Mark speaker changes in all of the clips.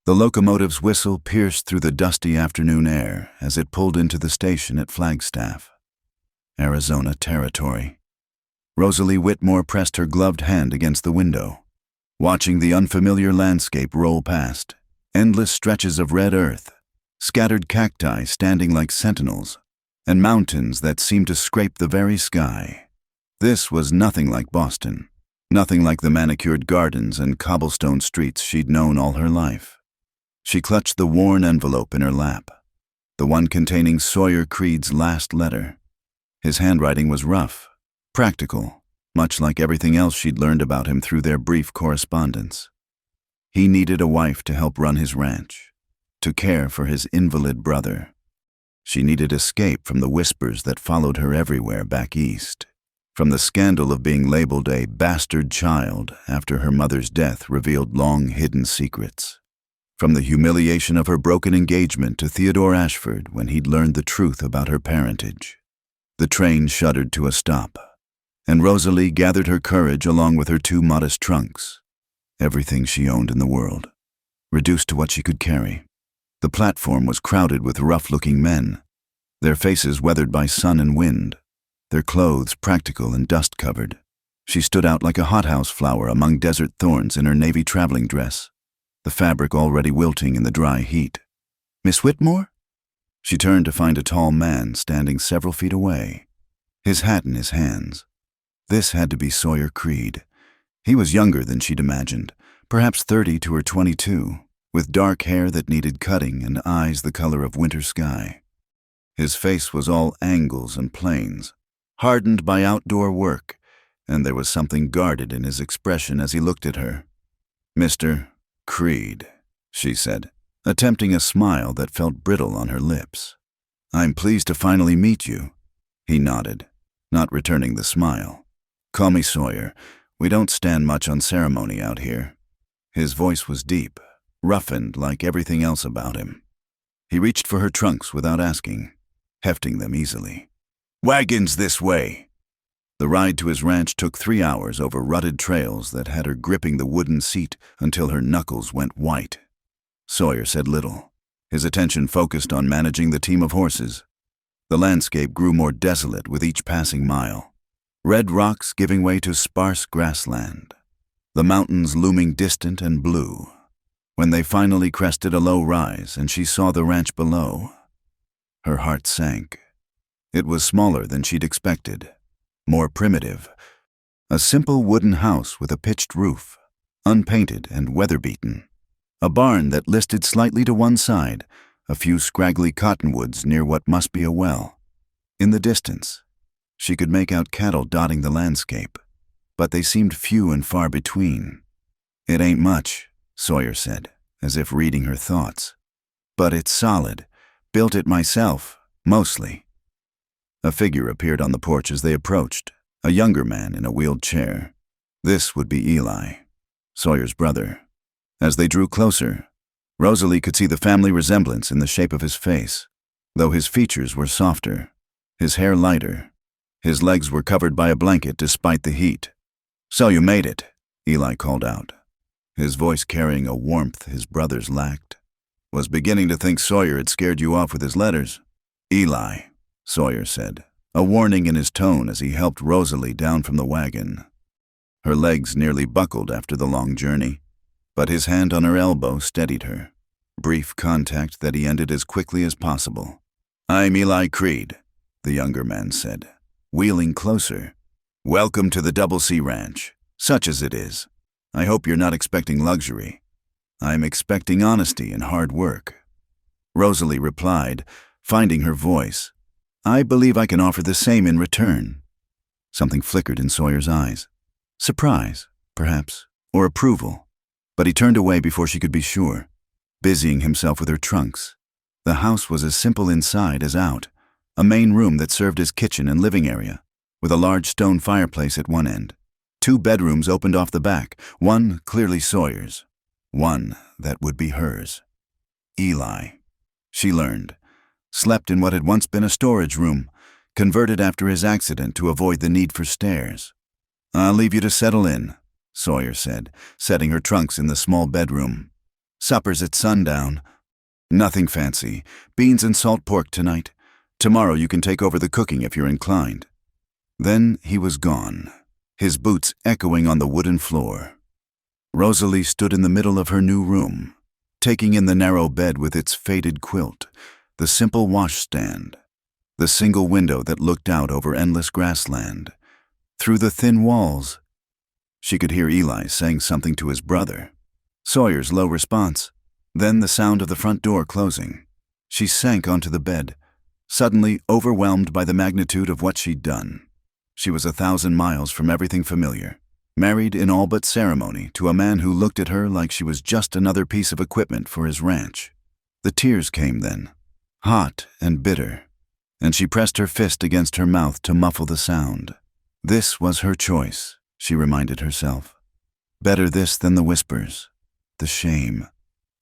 Speaker 1: The locomotive's whistle pierced through the dusty afternoon air as it pulled into the station at Flagstaff, Arizona territory. Rosalie Whitmore pressed her gloved hand against the window, watching the unfamiliar landscape roll past. Endless stretches of red earth, scattered cacti standing like sentinels, and mountains that seemed to scrape the very sky. This was nothing like Boston, nothing like the manicured gardens and cobblestone streets she'd known all her life. She clutched the worn envelope in her lap, the one containing Sawyer Creed's last letter. His handwriting was rough, practical, much like everything else she'd learned about him through their brief correspondence. He needed a wife to help run his ranch, to care for his invalid brother. She needed escape from the whispers that followed her everywhere back east, from the scandal of being labeled a bastard child after her mother's death revealed long-hidden secrets, from the humiliation of her broken engagement to Theodore Ashford when he'd learned the truth about her parentage. The train shuddered to a stop, and Rosalie gathered her courage along with her 2 modest trunks, everything she owned in the world, reduced to what she could carry. The platform was crowded with rough-looking men, their faces weathered by sun and wind, their clothes practical and dust-covered. She stood out like a hothouse flower among desert thorns in her navy traveling dress, the fabric already wilting in the dry heat. "Miss Whitmore?" She turned to find a tall man standing several feet away, his hat in his hands. This had to be Sawyer Creed. He was younger than she'd imagined, perhaps 30 or 22, with dark hair that needed cutting and eyes the color of winter sky. His face was all angles and planes, hardened by outdoor work, and there was something guarded in his expression as he looked at her. "Mr. Creed," she said, attempting a smile that felt brittle on her lips. "I'm pleased to finally meet you." He nodded, not returning the smile. "Call me Sawyer. We don't stand much on ceremony out here." His voice was deep, roughened like everything else about him. He reached for her trunks without asking, hefting them easily. "Wagons this way." The ride to his ranch took 3 hours over rutted trails that had her gripping the wooden seat until her knuckles went white. Sawyer said little, his attention focused on managing the team of horses. The landscape grew more desolate with each passing mile, red rocks giving way to sparse grassland, the mountains looming distant and blue. When they finally crested a low rise and she saw the ranch below, her heart sank. It was smaller than she'd expected, more primitive. A simple wooden house with a pitched roof, unpainted and weather-beaten. A barn that listed slightly to one side, a few scraggly cottonwoods near what must be a well. In the distance, she could make out cattle dotting the landscape, but they seemed few and far between. "It ain't much," Sawyer said, as if reading her thoughts. "But it's solid. Built it myself, mostly." A figure appeared on the porch as they approached, a younger man in a wheeled chair. This would be Eli, Sawyer's brother. As they drew closer, Rosalie could see the family resemblance in the shape of his face, though his features were softer, his hair lighter. His legs were covered by a blanket despite the heat. "So you made it," Eli called out, his voice carrying a warmth his brothers lacked. "Was beginning to think Sawyer had scared you off with his letters." "Eli," Sawyer said, a warning in his tone as he helped Rosalie down from the wagon. Her legs nearly buckled after the long journey, but his hand on her elbow steadied her. Brief contact that he ended as quickly as possible. "I'm Eli Creed," the younger man said, wheeling closer. "Welcome to the Double C Ranch, such as it is. I hope you're not expecting luxury. I'm expecting honesty and hard work." Rosalie replied, finding her voice. "I believe I can offer the same in return." Something flickered in Sawyer's eyes. Surprise, perhaps, or approval. But he turned away before she could be sure, busying himself with her trunks. The house was as simple inside as out, a main room that served as kitchen and living area, with a large stone fireplace at one end. 2 bedrooms opened off the back, one clearly Sawyer's, one that would be hers. Eli, she learned, slept in what had once been a storage room, converted after his accident to avoid the need for stairs. "I'll leave you to settle in," Sawyer said, setting her trunks in the small bedroom. Supper's at sundown. Nothing fancy. Beans and salt pork tonight. Tomorrow you can take over the cooking if you're inclined. Then he was gone, his boots echoing on the wooden floor. Rosalie stood in the middle of her new room, taking in the narrow bed with its faded quilt, the simple washstand, the single window that looked out over endless grassland. Through the thin walls, she could hear Eli saying something to his brother. Sawyer's low response, then the sound of the front door closing. She sank onto the bed, suddenly overwhelmed by the magnitude of what she'd done. She was 1,000 miles from everything familiar, married in all but ceremony to a man who looked at her like she was just another piece of equipment for his ranch. The tears came then, hot and bitter, and she pressed her fist against her mouth to muffle the sound. This was her choice, she reminded herself. Better this than the whispers, the shame,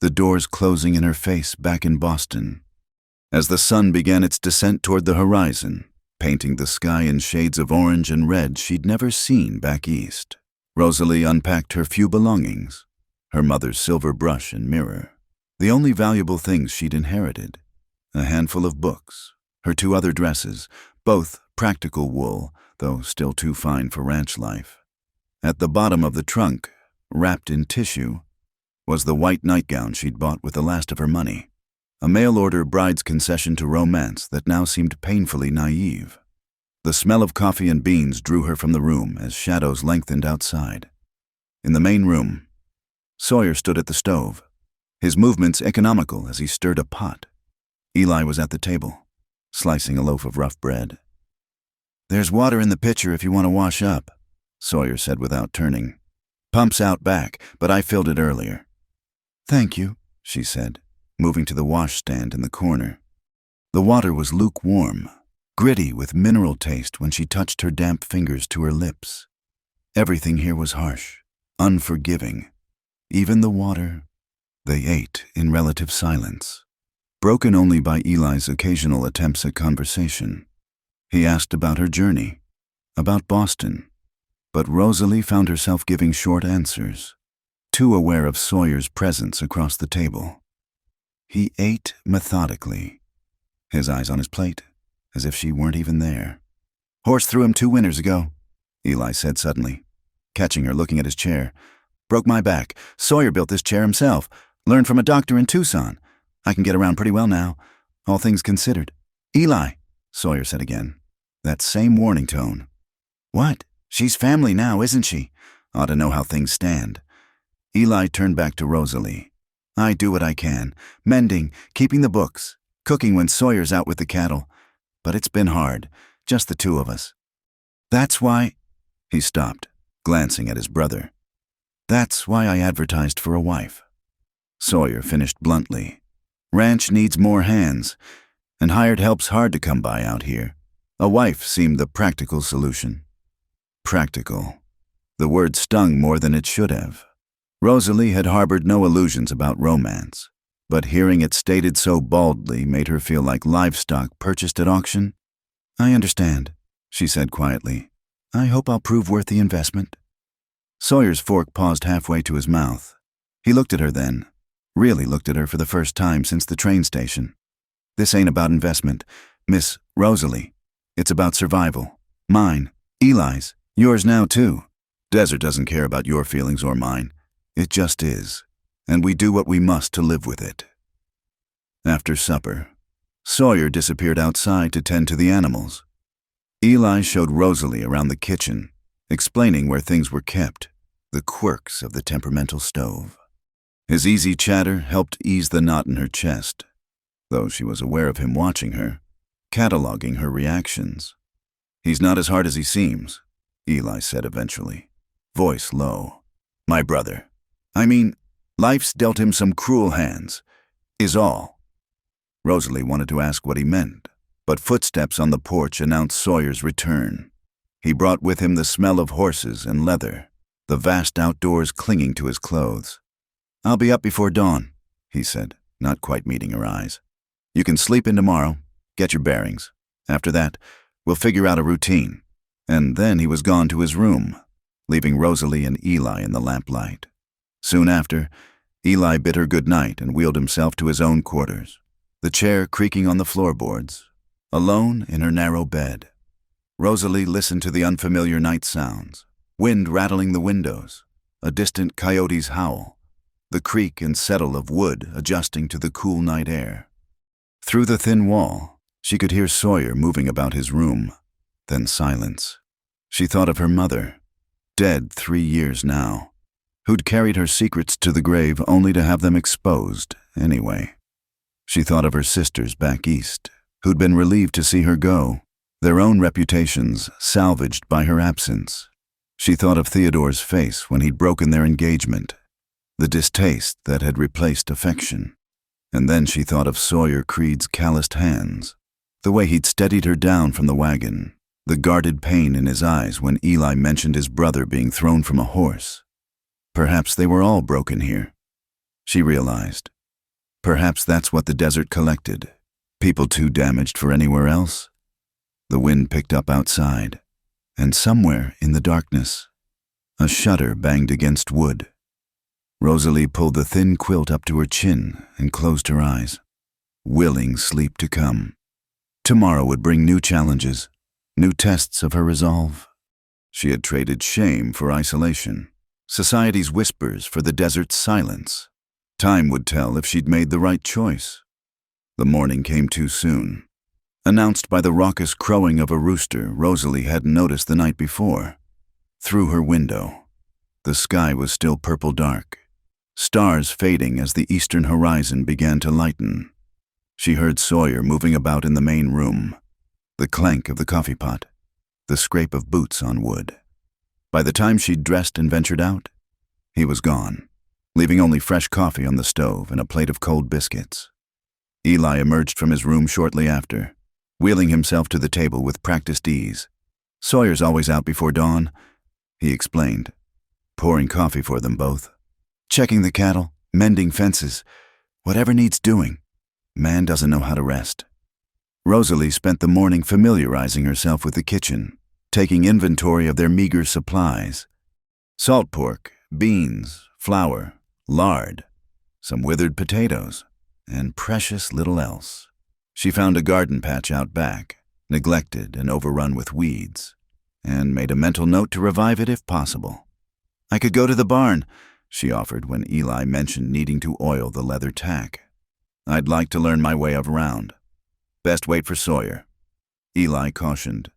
Speaker 1: the doors closing in her face back in Boston. As the sun began its descent toward the horizon, painting the sky in shades of orange and red she'd never seen back east, Rosalie unpacked her few belongings, her mother's silver brush and mirror, the only valuable things she'd inherited, a handful of books, her 2 other dresses, both practical wool, though still too fine for ranch life. At the bottom of the trunk, wrapped in tissue, was the white nightgown she'd bought with the last of her money, a mail-order bride's concession to romance that now seemed painfully naive. The smell of coffee and beans drew her from the room as shadows lengthened outside. In the main room, Sawyer stood at the stove, his movements economical as he stirred a pot. Eli was at the table, slicing a loaf of rough bread. "There's water in the pitcher if you want to wash up," Sawyer said without turning. "Pump's out back, but I filled it earlier." "Thank you," she said, moving to the washstand in the corner. The water was lukewarm, gritty with mineral taste when she touched her damp fingers to her lips. Everything here was harsh, unforgiving. Even the water. They ate in relative silence, broken only by Eli's occasional attempts at conversation. He asked about her journey, about Boston, but Rosalie found herself giving short answers, too aware of Sawyer's presence across the table. He ate methodically, his eyes on his plate, as if she weren't even there. "Horse threw him 2 winters ago," Eli said suddenly, catching her looking at his chair. "Broke my back. Sawyer built this chair himself. Learned from a doctor in Tucson. I can get around pretty well now, all things considered." "Eli," Sawyer said again, that same warning tone. "What? She's family now, isn't she? Ought to know how things stand." Eli turned back to Rosalie. "I do what I can. Mending, keeping the books, cooking when Sawyer's out with the cattle. But it's been hard, just the 2 of us. That's why—" He stopped, glancing at his brother. "That's why I advertised for a wife." Sawyer finished bluntly. "Ranch needs more hands, and hired help's hard to come by out here. A wife seemed the practical solution." Practical. The word stung more than it should have. Rosalie had harbored no illusions about romance, but hearing it stated so baldly made her feel like livestock purchased at auction. "I understand," she said quietly. "I hope I'll prove worth the investment." Sawyer's fork paused halfway to his mouth. He looked at her then, really looked at her for the first time since the train station. "This ain't about investment, Miss Rosalie. It's about survival. Mine, Eli's, yours now too. Desert doesn't care about your feelings or mine. It just is, and we do what we must to live with it." After supper, Sawyer disappeared outside to tend to the animals. Eli showed Rosalie around the kitchen, explaining where things were kept, the quirks of the temperamental stove. His easy chatter helped ease the knot in her chest, though she was aware of him watching her, cataloging her reactions. "He's not as hard as he seems," Eli said eventually, voice low. "My brother. I mean, life's dealt him some cruel hands, is all." Rosalie wanted to ask what he meant, but footsteps on the porch announced Sawyer's return. He brought with him the smell of horses and leather, the vast outdoors clinging to his clothes. "I'll be up before dawn," he said, not quite meeting her eyes. "You can sleep in tomorrow, get your bearings. After that, we'll figure out a routine." And then he was gone to his room, leaving Rosalie and Eli in the lamplight. Soon after, Eli bid her good night and wheeled himself to his own quarters, the chair creaking on the floorboards, alone in her narrow bed. Rosalie listened to the unfamiliar night sounds, wind rattling the windows, a distant coyote's howl, the creak and settle of wood adjusting to the cool night air. Through the thin wall, she could hear Sawyer moving about his room, then silence. She thought of her mother, dead 3 years now, who'd carried her secrets to the grave only to have them exposed anyway. She thought of her sisters back east, who'd been relieved to see her go, their own reputations salvaged by her absence. She thought of Theodore's face when he'd broken their engagement, the distaste that had replaced affection. And then she thought of Sawyer Creed's calloused hands, the way he'd steadied her down from the wagon, the guarded pain in his eyes when Eli mentioned his brother being thrown from a horse. Perhaps they were all broken here, she realized. Perhaps that's what the desert collected, people too damaged for anywhere else. The wind picked up outside, and somewhere in the darkness, a shutter banged against wood. Rosalie pulled the thin quilt up to her chin and closed her eyes, willing sleep to come. Tomorrow would bring new challenges, new tests of her resolve. She had traded shame for isolation, society's whispers for the desert's silence. Time would tell if she'd made the right choice. The morning came too soon. Announced by the raucous crowing of a rooster Rosalie hadn't noticed the night before. Through her window, the sky was still purple dark, stars fading as the eastern horizon began to lighten. She heard Sawyer moving about in the main room, the clank of the coffee pot, the scrape of boots on wood. By the time she'd dressed and ventured out, he was gone, leaving only fresh coffee on the stove and a plate of cold biscuits. Eli emerged from his room shortly after, wheeling himself to the table with practiced ease. "Sawyer's always out before dawn," he explained, pouring coffee for them both. "Checking the cattle, mending fences, whatever needs doing. Man doesn't know how to rest." Rosalie spent the morning familiarizing herself with the kitchen, taking inventory of their meager supplies. Salt pork, beans, flour, lard, some withered potatoes, and precious little else. She found a garden patch out back, neglected and overrun with weeds, and made a mental note to revive it if possible. "I could go to the barn," she offered when Eli mentioned needing to oil the leather tack. "I'd like to learn my way around. Best wait for Sawyer," Eli cautioned.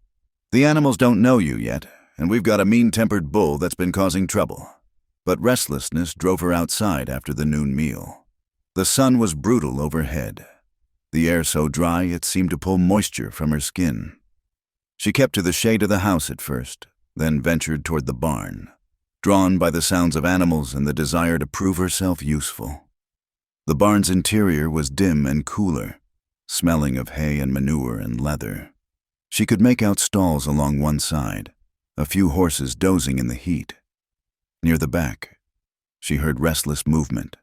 Speaker 1: "The animals don't know you yet, and we've got a mean-tempered bull that's been causing trouble." But restlessness drove her outside after the noon meal. The sun was brutal overhead, the air so dry it seemed to pull moisture from her skin. She kept to the shade of the house at first, then ventured toward the barn, drawn by the sounds of animals and the desire to prove herself useful. The barn's interior was dim and cooler, smelling of hay and manure and leather. She could make out stalls along one side, a few horses dozing in the heat. Near the back, she heard restless movement,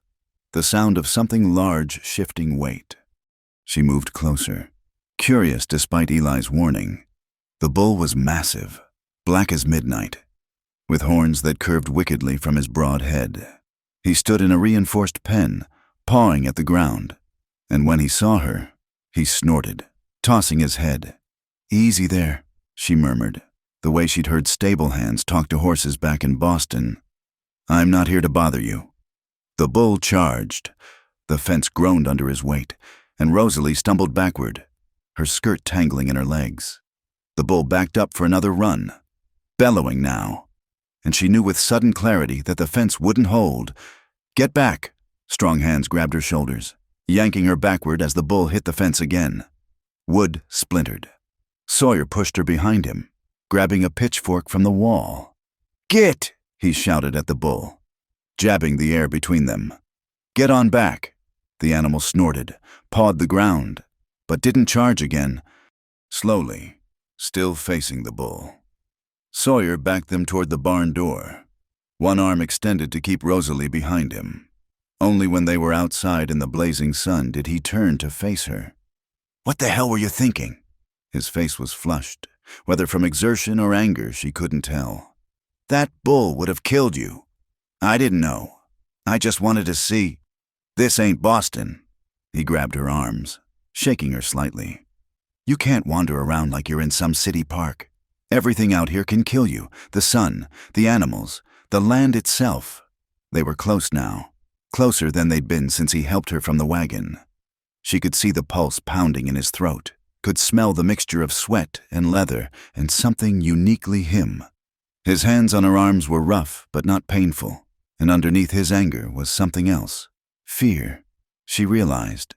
Speaker 1: the sound of something large shifting weight. She moved closer, curious despite Eli's warning. The bull was massive, black as midnight, with horns that curved wickedly from his broad head. He stood in a reinforced pen, pawing at the ground, and when he saw her, he snorted, tossing his head. "Easy there," she murmured, the way she'd heard stable hands talk to horses back in Boston. "I'm not here to bother you." The bull charged. The fence groaned under his weight, and Rosalie stumbled backward, her skirt tangling in her legs. The bull backed up for another run, bellowing now, and she knew with sudden clarity that the fence wouldn't hold. "Get back!" Strong hands grabbed her shoulders, yanking her backward as the bull hit the fence again. Wood splintered. Sawyer pushed her behind him, grabbing a pitchfork from the wall. "Get!" he shouted at the bull, jabbing the air between them. "Get on back!" The animal snorted, pawed the ground, but didn't charge again. Slowly, still facing the bull, Sawyer backed them toward the barn door, one arm extended to keep Rosalie behind him. Only when they were outside in the blazing sun did he turn to face her. "What the hell were you thinking?" His face was flushed, whether from exertion or anger she couldn't tell. "That bull would have killed you." "I didn't know." I just wanted to see. This ain't Boston." He grabbed her arms, shaking her slightly. "You can't wander around like you're in some city park. Everything out here can kill you. The sun, the animals, the land itself." They were close now, closer than they'd been since he helped her from the wagon. She could see the pulse pounding in his throat, could smell the mixture of sweat and leather and something uniquely him. His hands on her arms were rough but not painful, and underneath his anger was something else. Fear. She realized.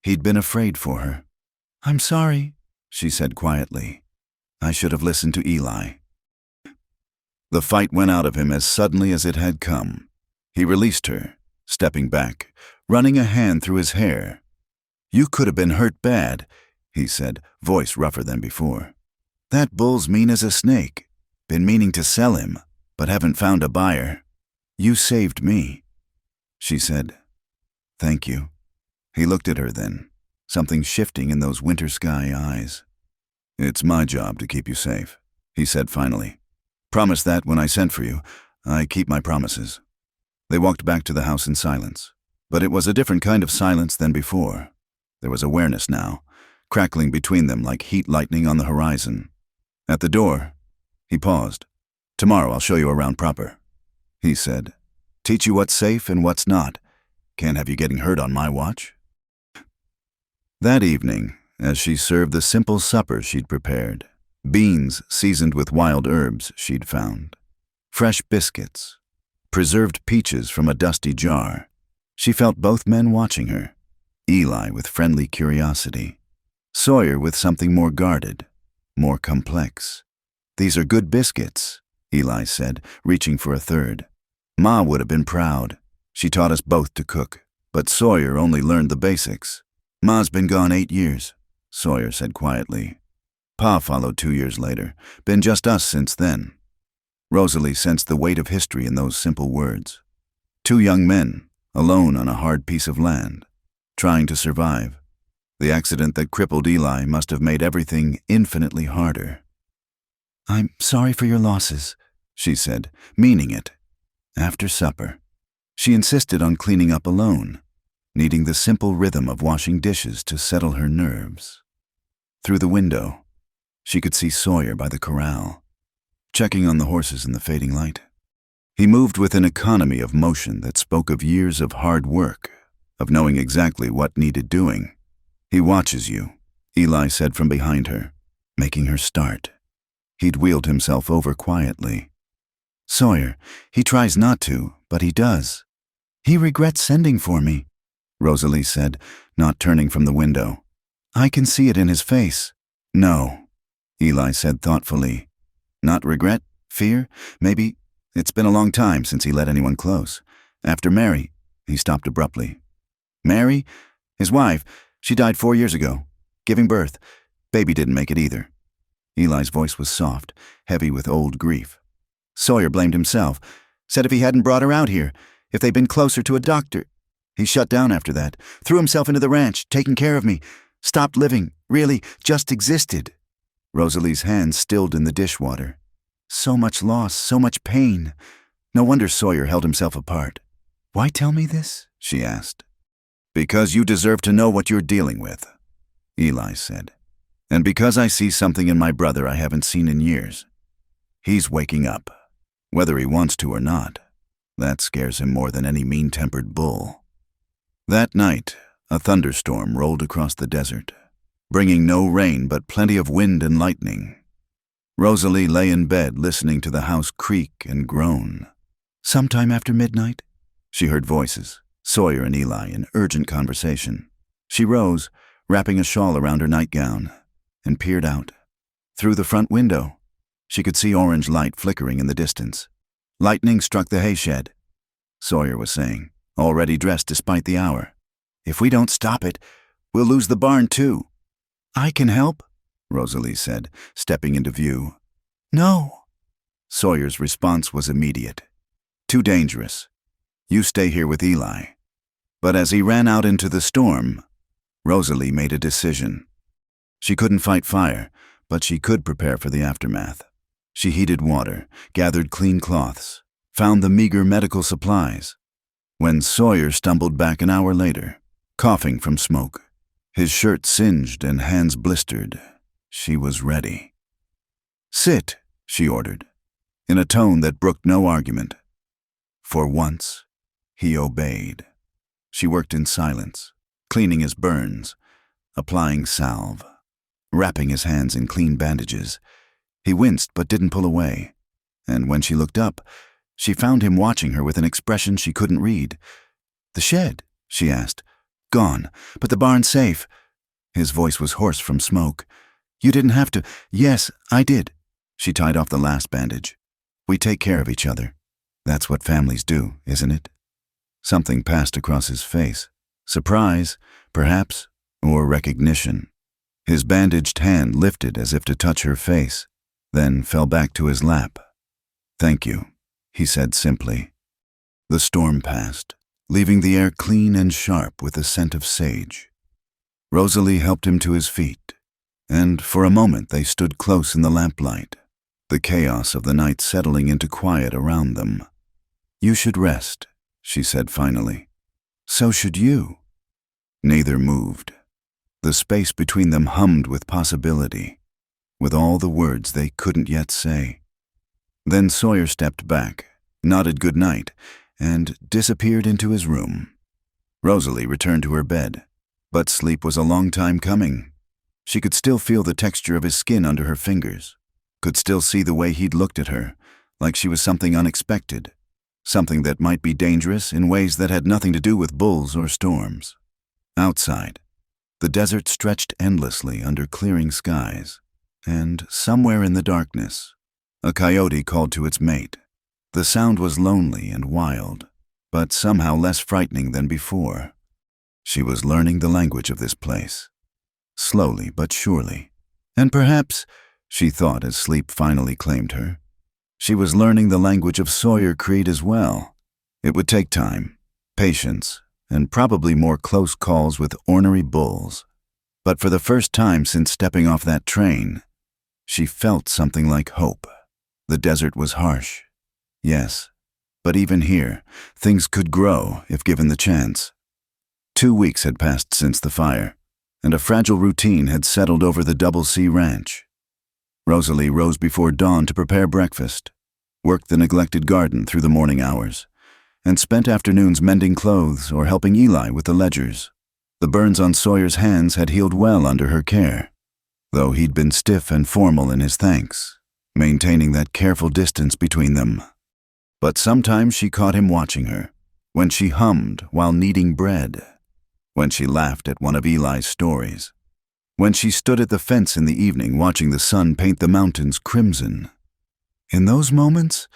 Speaker 1: He'd been afraid for her. "I'm sorry," she said quietly. "I should have listened to Eli." The fight went out of him as suddenly as it had come. He released her, stepping back, running a hand through his hair. "You could have been hurt bad," he said, voice rougher than before. "That bull's mean as a snake. Been meaning to sell him, but haven't found a buyer. You saved me." She said, "Thank you." He looked at her then, something shifting in those winter sky eyes. "It's my job to keep you safe," he said finally. "Promise that when I sent for you, I keep my promises." They walked back to the house in silence, but it was a different kind of silence than before. There was awareness now, crackling between them like heat lightning on the horizon. At the door, he paused. "Tomorrow I'll show you around proper," he said. "Teach you what's safe and what's not. Can't have you getting hurt on my watch." That evening, as she served the simple supper she'd prepared, beans seasoned with wild herbs she'd found, fresh biscuits, preserved peaches from a dusty jar, she felt both men watching her, Eli with friendly curiosity, Sawyer with something more guarded, more complex. "These are good biscuits," Eli said, reaching for a third. "Ma would have been proud. She taught us both to cook, but Sawyer only learned the basics. Ma's been gone 8 years, Sawyer said quietly. Pa followed 2 years later, been just us since then. Rosalie sensed the weight of history in those simple words. 2 young men, alone on a hard piece of land, trying to survive. The accident that crippled Eli must have made everything infinitely harder. "I'm sorry for your losses," she said, meaning it. After supper, she insisted on cleaning up alone, needing the simple rhythm of washing dishes to settle her nerves. Through the window, she could see Sawyer by the corral, checking on the horses in the fading light. He moved with an economy of motion that spoke of years of hard work, of knowing exactly what needed doing. "He watches you," Eli said from behind her, making her start. He'd wheeled himself over quietly. "Sawyer, he tries not to, but he does. He regrets sending for me," Rosalie said, not turning from the window. "I can see it in his face." "No," Eli said thoughtfully. "Not regret? Fear? Maybe. It's been a long time since he let anyone close. After Mary," he stopped abruptly. "Mary? His wife. She died 4 years ago. Giving birth. Baby didn't make it either." Eli's voice was soft, heavy with old grief. "Sawyer blamed himself. Said if he hadn't brought her out here, if they'd been closer to a doctor. He shut down after that, threw himself into the ranch, taking care of me. Stopped living, really, just existed." Rosalie's hands stilled in the dishwater. "So much loss, so much pain. No wonder Sawyer held himself apart." "Why tell me this?" she asked. "Because you deserve to know what you're dealing with," Eli said. "And because I see something in my brother I haven't seen in years. He's waking up, whether he wants to or not. That scares him more than any mean-tempered bull." That night, a thunderstorm rolled across the desert, bringing no rain but plenty of wind and lightning. Rosalie lay in bed listening to the house creak and groan. "Sometime after midnight," she heard voices, Sawyer and Eli, in urgent conversation. She rose, wrapping a shawl around her nightgown, and peered out. Through the front window, she could see orange light flickering in the distance. "Lightning struck the hayshed," Sawyer was saying, already dressed despite the hour. "If we don't stop it, we'll lose the barn too." "I can help," Rosalie said, stepping into view. "No." Sawyer's response was immediate. "Too dangerous. You stay here with Eli." But as he ran out into the storm, Rosalie made a decision. She couldn't fight fire, but she could prepare for the aftermath. She heated water, gathered clean cloths, found the meager medical supplies. when Sawyer stumbled back an hour later, coughing from smoke, his shirt singed and hands blistered. She was ready. "Sit," she ordered, in a tone that brooked no argument. For once, he obeyed. She worked in silence, cleaning his burns, applying salve, wrapping his hands in clean bandages. He winced but didn't pull away, and when she looked up, she found him watching her with an expression she couldn't read. "The shed?" she asked. "Gone, but the barn's safe." His voice was hoarse from smoke. "You didn't have to." "Yes, I did." She tied off the last bandage. "We take care of each other. That's what families do, isn't it?" Something passed across his face. Surprise, perhaps, or recognition. His bandaged hand lifted as if to touch her face, then fell back to his lap. "Thank you," he said simply. The storm passed, leaving the air clean and sharp with the scent of sage. Rosalie helped him to his feet, and for a moment they stood close in the lamplight, the chaos of the night settling into quiet around them. "You should rest," she said finally. "So should you." Neither moved. The space between them hummed with possibility, with all the words they couldn't yet say. Then Sawyer stepped back, nodded good night, and disappeared into his room. Rosalie returned to her bed, but sleep was a long time coming. She could still feel the texture of his skin under her fingers, could still see the way he'd looked at her, like she was something unexpected, something that might be dangerous in ways that had nothing to do with bulls or storms. Outside, the desert stretched endlessly under clearing skies, and somewhere in the darkness, a coyote called to its mate. The sound was lonely and wild, but somehow less frightening than before. She was learning the language of this place, slowly but surely. And perhaps, she thought as sleep finally claimed her, she was learning the language of Sawyer Creed as well. It would take time, patience, and probably more close calls with ornery bulls. But for the first time since stepping off that train, she felt something like hope. The desert was harsh, yes, but even here, things could grow if given the chance. 2 weeks had passed since the fire, and a fragile routine had settled over the Double C Ranch. Rosalie rose before dawn to prepare breakfast, worked the neglected garden through the morning hours, and spent afternoons mending clothes or helping Eli with the ledgers. The burns on Sawyer's hands had healed well under her care, though he'd been stiff and formal in his thanks, maintaining that careful distance between them. But sometimes she caught him watching her, when she hummed while kneading bread, when she laughed at one of Eli's stories, when she stood at the fence in the evening watching the sun paint the mountains crimson. In those moments,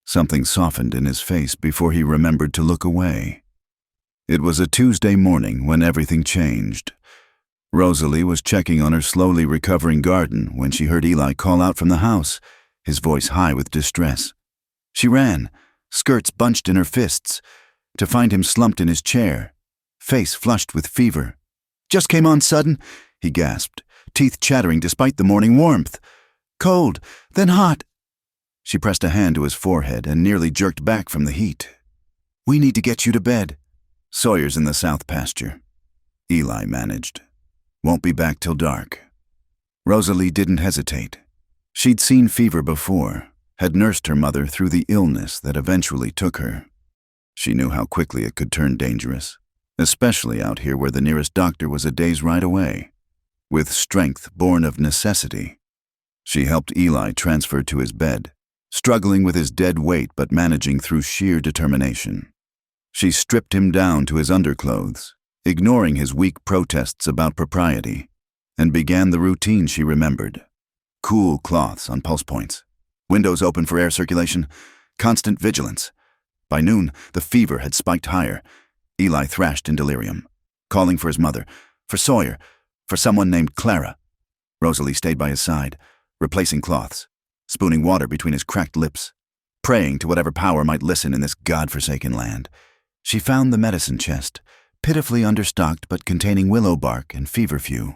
Speaker 1: something softened in his face before he remembered to look away. It was a Tuesday morning when everything changed. Rosalie was checking on her slowly recovering garden when she heard Eli call out from the house, his voice high with distress. She ran, skirts bunched in her fists, to find him slumped in his chair, face flushed with fever. "Just came on sudden," he gasped, teeth chattering despite the morning warmth. "Cold, then hot." She pressed a hand to his forehead and nearly jerked back from the heat. "We need to get you to bed. Sawyer's in the south pasture," Eli managed. "Won't be back till dark." Rosalie didn't hesitate. She'd seen fever before, had nursed her mother through the illness that eventually took her. She knew how quickly it could turn dangerous, especially out here where the nearest doctor was a day's ride away. With strength born of necessity, she helped Eli transfer to his bed, struggling with his dead weight but managing through sheer determination. She stripped him down to his underclothes, ignoring his weak protests about propriety, and began the routine she remembered. Cool cloths on pulse points, windows open for air circulation, constant vigilance. By noon, the fever had spiked higher. Eli thrashed in delirium, calling for his mother, for Sawyer, for someone named Clara. Rosalie stayed by his side, replacing cloths, spooning water between his cracked lips, praying to whatever power might listen in this God-forsaken land. She found the medicine chest, pitifully understocked but containing willow bark and feverfew.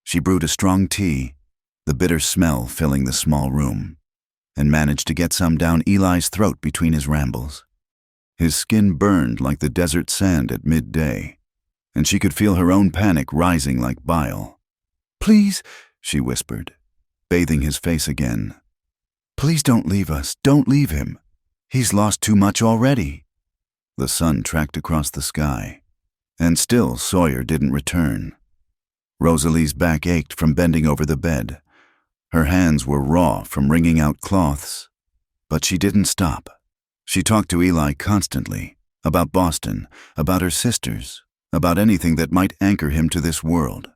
Speaker 1: She brewed a strong tea, the bitter smell filling the small room, and managed to get some down Eli's throat between his rambles. His skin burned like the desert sand at midday, and she could feel her own panic rising like bile. "Please," she whispered, bathing his face again. "Please don't leave us. Don't leave him. He's lost too much already." The sun tracked across the sky, and still Sawyer didn't return. Rosalie's back ached from bending over the bed. Her hands were raw from wringing out cloths. But she didn't stop. She talked to Eli constantly, about Boston, about her sisters, about anything that might anchor him to this world.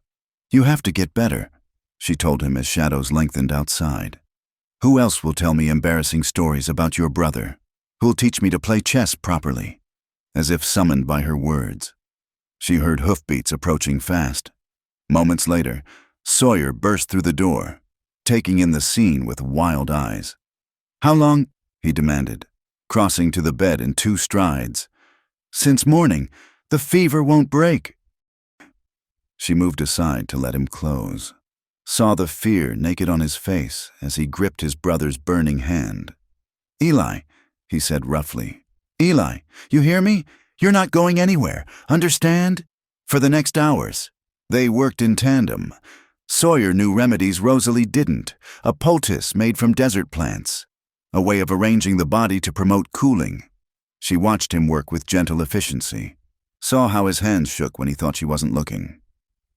Speaker 1: "You have to get better," she told him as shadows lengthened outside. "Who else will tell me embarrassing stories about your brother? Who'll teach me to play chess properly?" As if summoned by her words, she heard hoofbeats approaching fast. Moments later, Sawyer burst through the door, taking in the scene with wild eyes. "How long?" he demanded, crossing to the bed in 2 strides. "Since morning. The fever won't break." She moved aside to let him close, saw the fear naked on his face as he gripped his brother's burning hand. "Eli," he said roughly. "Eli, you hear me? You're not going anywhere, understand? For the next hours." They worked in tandem. Sawyer knew remedies Rosalie didn't, a poultice made from desert plants, a way of arranging the body to promote cooling. She watched him work with gentle efficiency, saw how his hands shook when he thought she wasn't looking.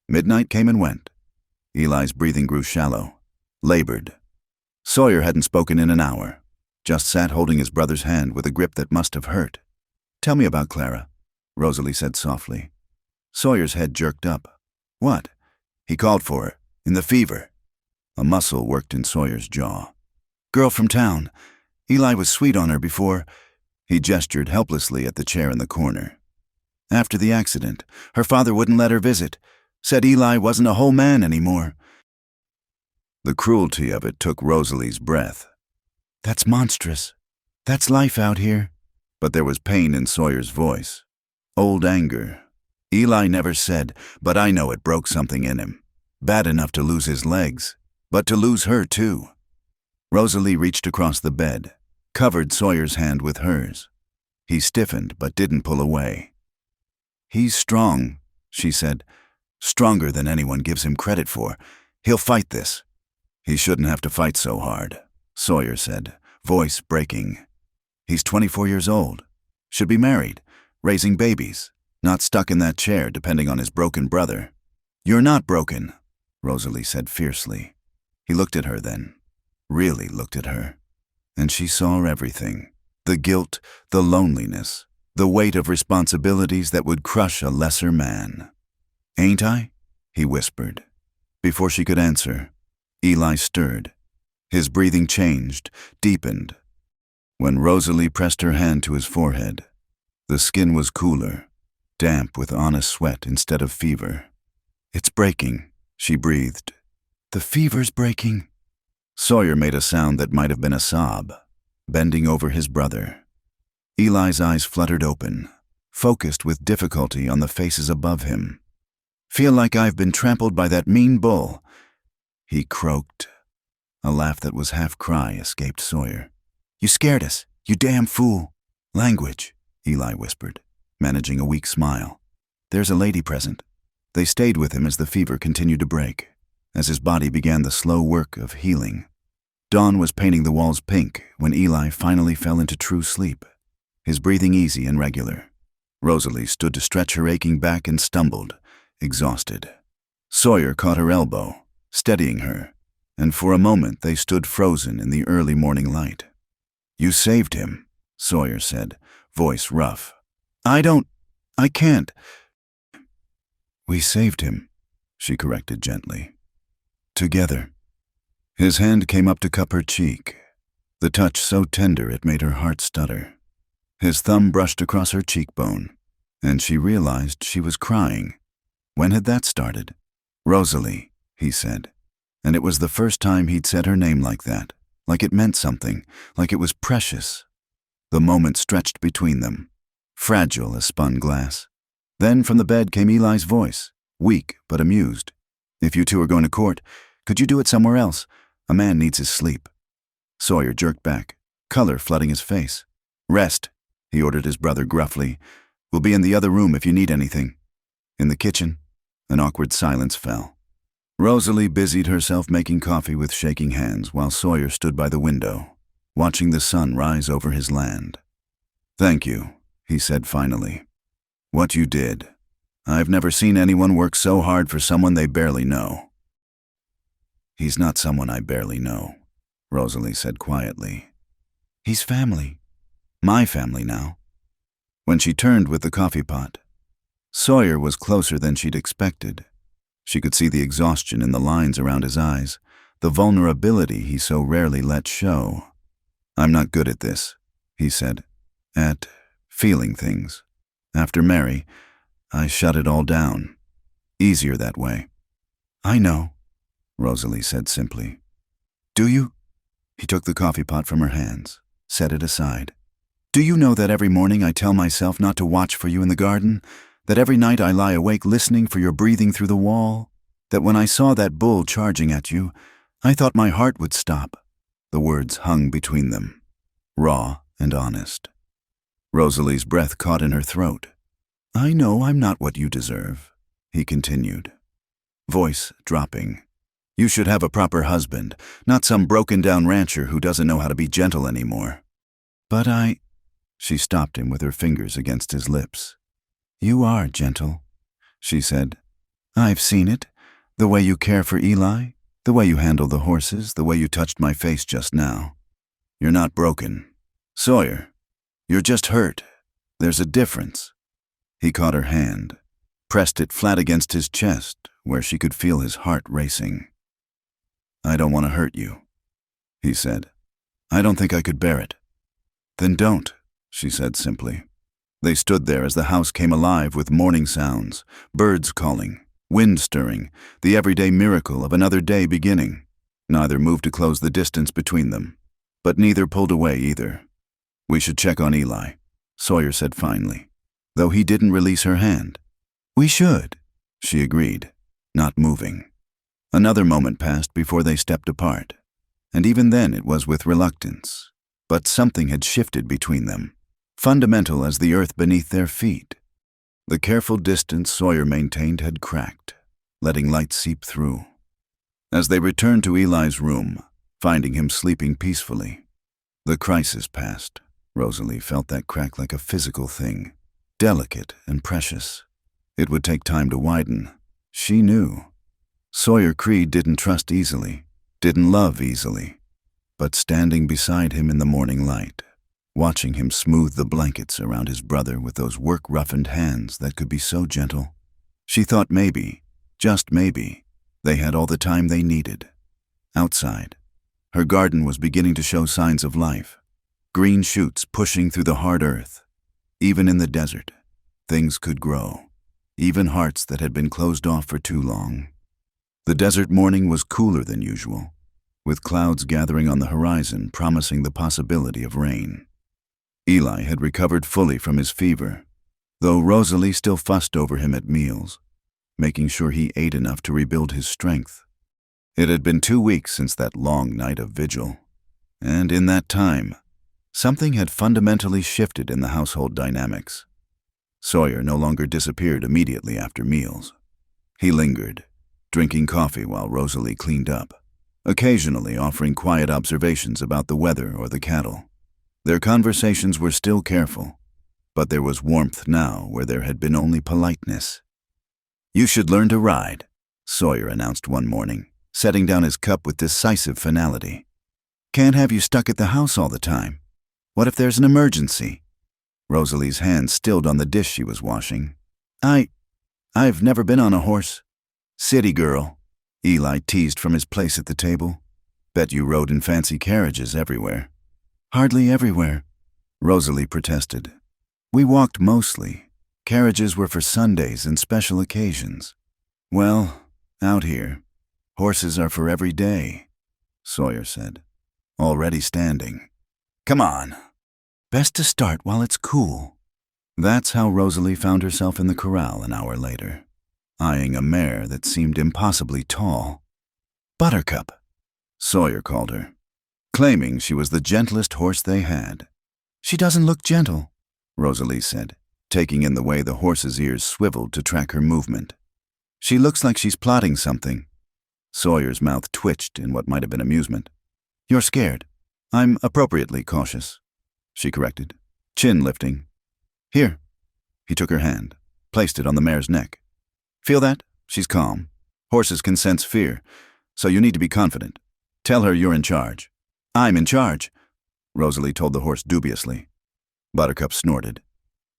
Speaker 1: Midnight came and went. Eli's breathing grew shallow, labored. Sawyer hadn't spoken in an hour, just sat holding his brother's hand with a grip that must have hurt. "Tell me about Clara," Rosalie said softly. Sawyer's head jerked up. "What?" He called for her, in the fever. A muscle worked in Sawyer's jaw. "Girl from town. Eli was sweet on her before." He gestured helplessly at the chair in the corner. "After the accident, her father wouldn't let her visit. Said Eli wasn't a whole man anymore." The cruelty of it took Rosalie's breath. "That's monstrous. That's life out here." But there was pain in Sawyer's voice. Old anger. "Eli never said, but I know it broke something in him. Bad enough to lose his legs, but to lose her too." Rosalie reached across the bed, covered Sawyer's hand with hers. He stiffened but didn't pull away. "He's strong," she said. "Stronger than anyone gives him credit for. He'll fight this." "He shouldn't have to fight so hard," Sawyer said, voice breaking. "He's 24 years old. Should be married, raising babies, not stuck in that chair depending on his broken brother." "You're not broken," Rosalie said fiercely. He looked at her then, really looked at her, and she saw everything. The guilt, the loneliness, the weight of responsibilities that would crush a lesser man. "Ain't I?" he whispered. Before she could answer, Eli stirred. His breathing changed, deepened. When Rosalie pressed her hand to his forehead, the skin was cooler, damp with honest sweat instead of fever. "It's breaking," she breathed. "The fever's breaking." Sawyer made a sound that might have been a sob, bending over his brother. Eli's eyes fluttered open, focused with difficulty on the faces above him. "Feel like I've been trampled by that mean bull," he croaked. A laugh that was half cry escaped Sawyer. "You scared us, you damn fool." "Language," Eli whispered, managing a weak smile. "There's a lady present." They stayed with him as the fever continued to break, as his body began the slow work of healing. Dawn was painting the walls pink when Eli finally fell into true sleep, his breathing easy and regular. Rosalie stood to stretch her aching back and stumbled, exhausted. Sawyer caught her elbow, steadying her, and for a moment they stood frozen in the early morning light. "You saved him," Sawyer said, voice rough. I can't." "We saved him," she corrected gently. "Together." His hand came up to cup her cheek, the touch so tender it made her heart stutter. His thumb brushed across her cheekbone, and she realized she was crying. When had that started? "Rosalie," he said, and it was the first time he'd said her name like that, like it meant something, like it was precious. The moment stretched between them, fragile as spun glass. Then from the bed came Eli's voice, weak but amused. "If you two are going to court, could you do it somewhere else? A man needs his sleep." Sawyer jerked back, color flooding his face. "Rest," he ordered his brother gruffly. "We'll be in the other room if you need anything." In the kitchen, an awkward silence fell. Rosalie busied herself making coffee with shaking hands while Sawyer stood by the window, watching the sun rise over his land. "Thank you," he said finally. "What you did. I've never seen anyone work so hard for someone they barely know." "He's not someone I barely know," Rosalie said quietly. "He's family. My family now." When she turned with the coffee pot, Sawyer was closer than she'd expected. She could see the exhaustion in the lines around his eyes, the vulnerability he so rarely let show. "I'm not good at this," he said. "At feeling things. After Mary, I shut it all down. Easier that way." "I know," Rosalie said simply. "Do you?" He took the coffee pot from her hands, set it aside. "Do you know that every morning I tell myself not to watch for you in the garden? That every night I lie awake listening for your breathing through the wall? That when I saw that bull charging at you, I thought my heart would stop?" The words hung between them, raw and honest. Rosalie's breath caught in her throat. "I know I'm not what you deserve," he continued, voice dropping. "You should have a proper husband, not some broken-down rancher who doesn't know how to be gentle anymore." "But I—" She stopped him with her fingers against his lips. "You are gentle," she said. "I've seen it. The way you care for Eli, the way you handle the horses, the way you touched my face just now. You're not broken. Sawyer, you're just hurt. There's a difference." He caught her hand, pressed it flat against his chest, where she could feel his heart racing. "I don't want to hurt you," he said. "I don't think I could bear it." "Then don't," she said simply. They stood there as the house came alive with morning sounds, birds calling, wind stirring, the everyday miracle of another day beginning. Neither moved to close the distance between them, but neither pulled away either. "We should check on Eli," Sawyer said finally, though he didn't release her hand. "We should," she agreed, not moving. Another moment passed before they stepped apart, and even then it was with reluctance. But something had shifted between them, fundamental as the earth beneath their feet. The careful distance Sawyer maintained had cracked, letting light seep through. As they returned to Eli's room, finding him sleeping peacefully, the crisis passed. Rosalie felt that crack like a physical thing, delicate and precious. It would take time to widen. She knew. Sawyer Creed didn't trust easily, didn't love easily. But standing beside him in the morning light, watching him smooth the blankets around his brother with those work-roughened hands that could be so gentle, she thought maybe, just maybe, they had all the time they needed. Outside, her garden was beginning to show signs of life, green shoots pushing through the hard earth. Even in the desert, things could grow, even hearts that had been closed off for too long. The desert morning was cooler than usual, with clouds gathering on the horizon promising the possibility of rain. Eli had recovered fully from his fever, though Rosalie still fussed over him at meals, making sure he ate enough to rebuild his strength. It had been 2 weeks since that long night of vigil, and in that time, something had fundamentally shifted in the household dynamics. Sawyer no longer disappeared immediately after meals. He lingered, drinking coffee while Rosalie cleaned up, occasionally offering quiet observations about the weather or the cattle. Their conversations were still careful, but there was warmth now where there had been only politeness. "You should learn to ride," Sawyer announced one morning, setting down his cup with decisive finality. "Can't have you stuck at the house all the time. What if there's an emergency?" Rosalie's hand stilled on the dish she was washing. I've never been on a horse." "City girl," Eli teased from his place at the table. "Bet you rode in fancy carriages everywhere." "Hardly everywhere," Rosalie protested. "We walked mostly. Carriages were for Sundays and special occasions." "Well, out here, horses are for every day," Sawyer said, already standing. "Come on. Best to start while it's cool." That's how Rosalie found herself in the corral an hour later, eyeing a mare that seemed impossibly tall. "Buttercup," Sawyer called her, claiming she was the gentlest horse they had. "She doesn't look gentle," Rosalie said, taking in the way the horse's ears swiveled to track her movement. She looks like she's plotting something. Sawyer's mouth twitched in what might have been amusement. You're scared. I'm appropriately cautious, she corrected, chin lifting. Here. He took her hand, placed it on the mare's neck. Feel that? She's calm. Horses can sense fear, so you need to be confident. Tell her you're in charge. I'm in charge, Rosalie told the horse dubiously. Buttercup snorted,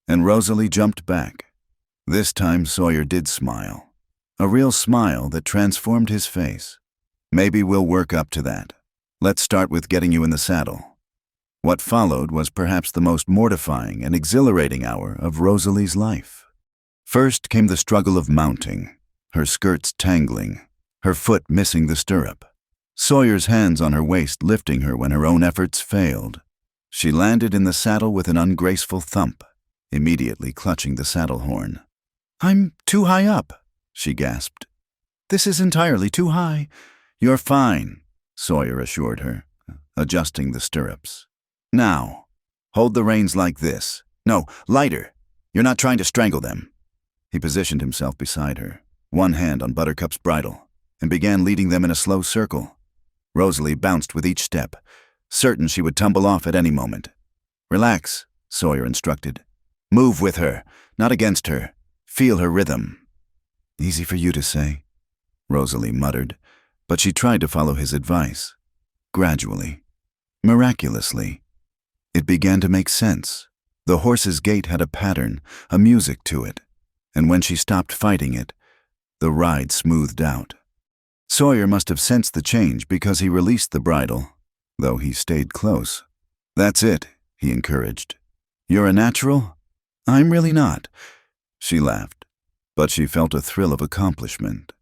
Speaker 1: and Rosalie jumped back. This time Sawyer did smile, a real smile that transformed his face. Maybe we'll work up to that. Let's start with getting you in the saddle. What followed was perhaps the most mortifying and exhilarating hour of Rosalie's life. First came the struggle of mounting, her skirts tangling, her foot missing the stirrup. Sawyer's hands on her waist lifting her when her own efforts failed. She landed in the saddle with an ungraceful thump, immediately clutching the saddle horn. I'm too high up, she gasped. This is entirely too high. You're fine, Sawyer assured her, adjusting the stirrups. Now, hold the reins like this. No, lighter. You're not trying to strangle them. He positioned himself beside her, one hand on Buttercup's bridle, and began leading them in a slow circle. Rosalie bounced with each step, certain she would tumble off at any moment. Relax, Sawyer instructed. Move with her, not against her. Feel her rhythm. Easy for you to say, Rosalie muttered, but she tried to follow his advice. Gradually, miraculously, it began to make sense. The horse's gait had a pattern, a music to it, and when she stopped fighting it, the ride smoothed out. Sawyer must have sensed the change because he released the bridle, though he stayed close. That's it, he encouraged. You're a natural? I'm really not. She laughed, but she felt a thrill of accomplishment.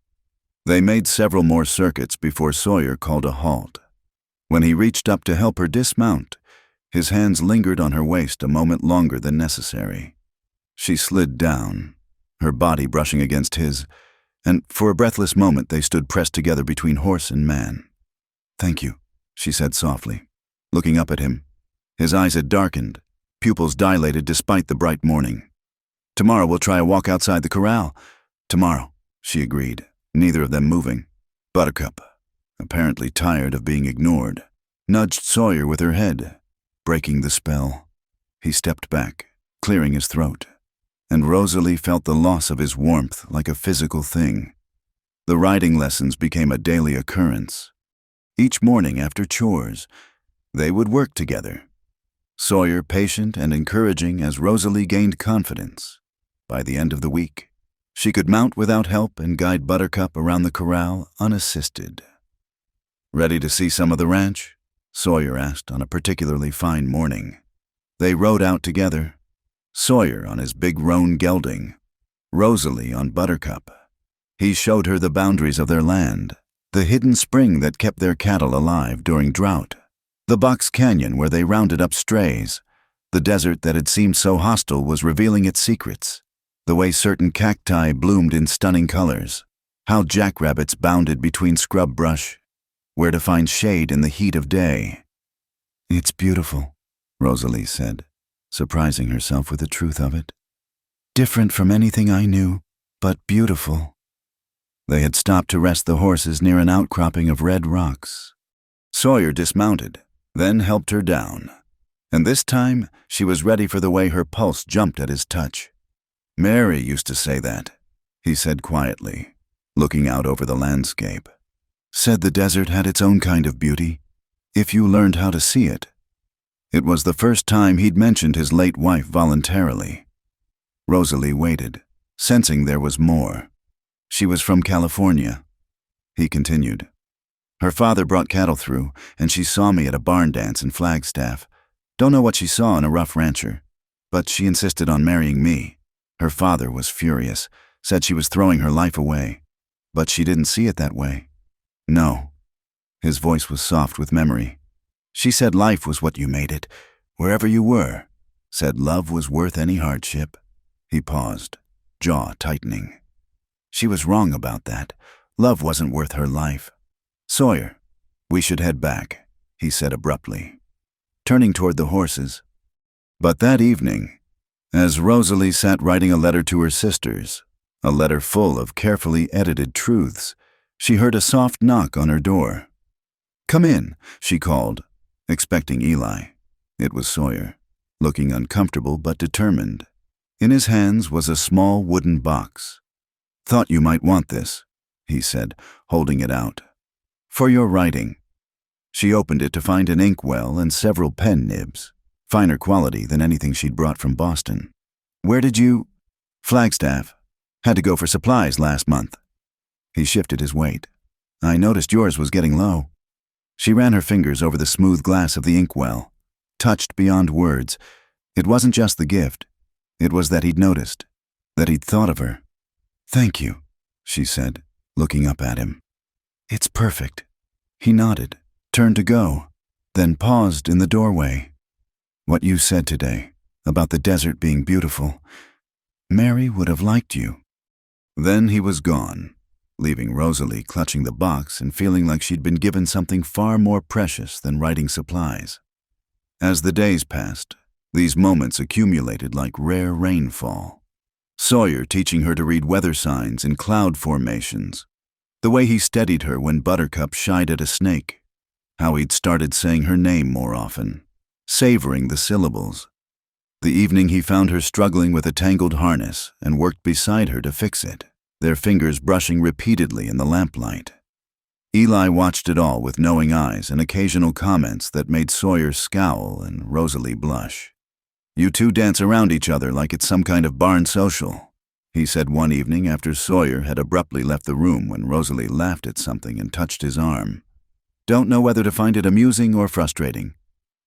Speaker 1: They made several more circuits before Sawyer called a halt. When he reached up to help her dismount, his hands lingered on her waist a moment longer than necessary. She slid down, her body brushing against his, and for a breathless moment they stood pressed together between horse and man. Thank you, she said softly, looking up at him. His eyes had darkened, pupils dilated despite the bright morning. Tomorrow we'll try a walk outside the corral. Tomorrow, she agreed, neither of them moving. Buttercup, apparently tired of being ignored, nudged Sawyer with her head, breaking the spell. He stepped back, clearing his throat, and Rosalie felt the loss of his warmth like a physical thing. The riding lessons became a daily occurrence. Each morning after chores, they would work together. Sawyer patient and encouraging as Rosalie gained confidence. By the end of the week, she could mount without help and guide Buttercup around the corral unassisted. Ready to see some of the ranch? Sawyer asked on a particularly fine morning. They rode out together, Sawyer on his big roan gelding, Rosalie on Buttercup. He showed her the boundaries of their land, the hidden spring that kept their cattle alive during drought, the box canyon where they rounded up strays. The desert that had seemed so hostile was revealing its secrets, the way certain cacti bloomed in stunning colors, how jackrabbits bounded between scrub brush, where to find shade in the heat of day. It's beautiful, Rosalie said, surprising herself with the truth of it. Different from anything I knew, but beautiful. They had stopped to rest the horses near an outcropping of red rocks. Sawyer dismounted, then helped her down, and this time she was ready for the way her pulse jumped at his touch. Mary used to say that, he said quietly, looking out over the landscape. Said the desert had its own kind of beauty, if you learned how to see it. It was the first time he'd mentioned his late wife voluntarily. Rosalie waited, sensing there was more. She was from California. He continued. Her father brought cattle through, and she saw me at a barn dance in Flagstaff. Don't know what she saw in a rough rancher, but she insisted on marrying me. Her father was furious, said she was throwing her life away, but she didn't see it that way. No. His voice was soft with memory. She said life was what you made it, wherever you were. Said love was worth any hardship. He paused, jaw tightening. She was wrong about that. Love wasn't worth her life. Sawyer, we should head back, he said abruptly, turning toward the horses. But that evening, As Rosalie sat writing a letter to her sisters, a letter full of carefully edited truths, she heard a soft knock on her door. "Come in," she called, expecting Eli. It was Sawyer, looking uncomfortable but determined. In his hands was a small wooden box. "Thought you might want this," he said, holding it out. "For your writing." She opened it to find an inkwell and several pen nibs, finer quality than anything she'd brought from Boston. "Where did you—" "Flagstaff. Had to go for supplies last month." He shifted his weight. "I noticed yours was getting low." She ran her fingers over the smooth glass of the inkwell, touched beyond words. It wasn't just the gift. It was that he'd noticed, that he'd thought of her. "Thank you," she said, looking up at him. "It's perfect." He nodded, turned to go, then paused in the doorway. "What you said today, about the desert being beautiful, Mary would have liked you." Then he was gone, leaving Rosalie clutching the box and feeling like she'd been given something far more precious than writing supplies. As the days passed, these moments accumulated like rare rainfall. Sawyer teaching her to read weather signs and cloud formations, the way he steadied her when Buttercup shied at a snake, how he'd started saying her name more often, savoring the syllables. The evening he found her struggling with a tangled harness and worked beside her to fix it, their fingers brushing repeatedly in the lamplight. Eli watched it all with knowing eyes and occasional comments that made Sawyer scowl and Rosalie blush. "You two dance around each other like it's some kind of barn social," he said one evening after Sawyer had abruptly left the room when Rosalie laughed at something and touched his arm. "Don't know whether to find it amusing or frustrating.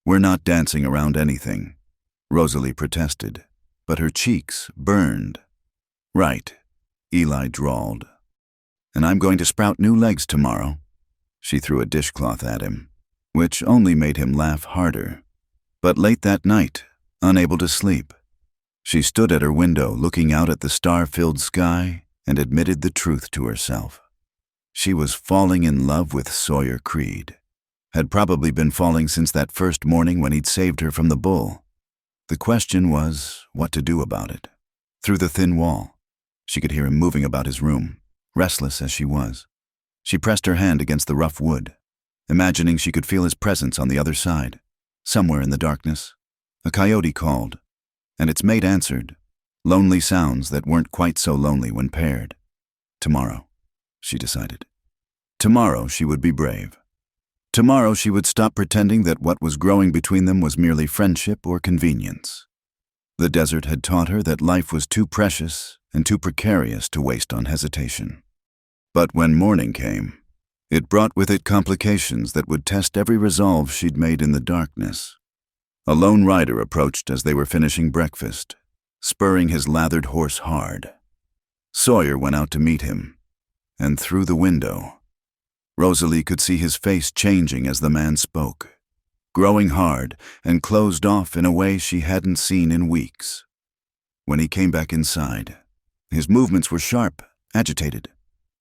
Speaker 1: We're not dancing around anything," Rosalie protested, but her cheeks burned. "Right," Eli drawled. "And I'm going to sprout new legs tomorrow." She threw a dishcloth at him, which only made him laugh harder. But late that night, unable to sleep, she stood at her window looking out at the star-filled sky and admitted the truth to herself. She was falling in love with Sawyer Creed, had probably been falling since that first morning when he'd saved her from the bull. The question was what to do about it. Through the thin wall, she could hear him moving about his room, restless as she was. She pressed her hand against the rough wood, imagining she could feel his presence on the other side. Somewhere in the darkness, a coyote called, and its mate answered, lonely sounds that weren't quite so lonely when paired. Tomorrow, she decided. Tomorrow she would be brave. Tomorrow she would stop pretending that what was growing between them was merely friendship or convenience. The desert had taught her that life was too precious and too precarious to waste on hesitation. But when morning came, it brought with it complications that would test every resolve she'd made in the darkness. A lone rider approached as they were finishing breakfast, spurring his lathered horse hard. Sawyer went out to meet him, and through the window, Rosalie could see his face changing as the man spoke, growing hard and closed off in a way she hadn't seen in weeks. When he came back inside, his movements were sharp, agitated.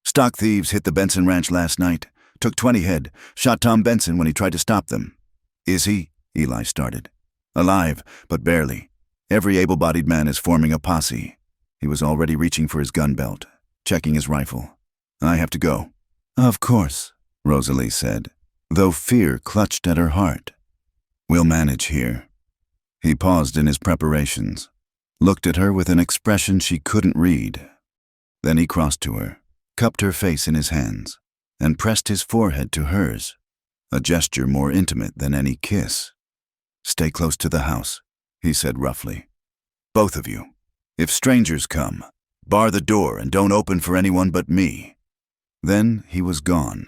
Speaker 1: "Stock thieves hit the Benson ranch last night, took 20 head, shot Tom Benson when he tried to stop them." "Is he?" Eli started. "Alive, but barely. Every able-bodied man is forming a posse." He was already reaching for his gun belt, checking his rifle. "I have to go." "Of course," Rosalie said, though fear clutched at her heart. "We'll manage here." He paused in his preparations, looked at her with an expression she couldn't read. Then he crossed to her, cupped her face in his hands, and pressed his forehead to hers, a gesture more intimate than any kiss. "Stay close to the house," he said roughly. "Both of you. If strangers come, bar the door and don't open for anyone but me." Then he was gone,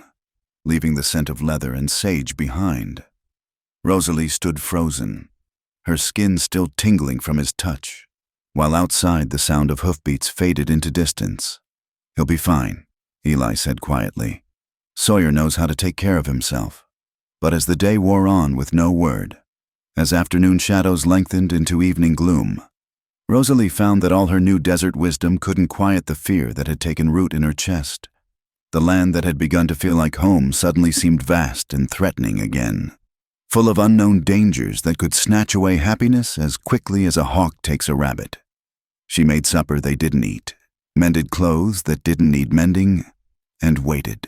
Speaker 1: leaving the scent of leather and sage behind. Rosalie stood frozen, her skin still tingling from his touch, while outside the sound of hoofbeats faded into distance. "He'll be fine," Eli said quietly. "Sawyer knows how to take care of himself." But as the day wore on with no word, as afternoon shadows lengthened into evening gloom, Rosalie found that all her new desert wisdom couldn't quiet the fear that had taken root in her chest. The land that had begun to feel like home suddenly seemed vast and threatening again. full of unknown dangers that could snatch away happiness as quickly as a hawk takes a rabbit. She made supper they didn't eat, mended clothes that didn't need mending, and waited.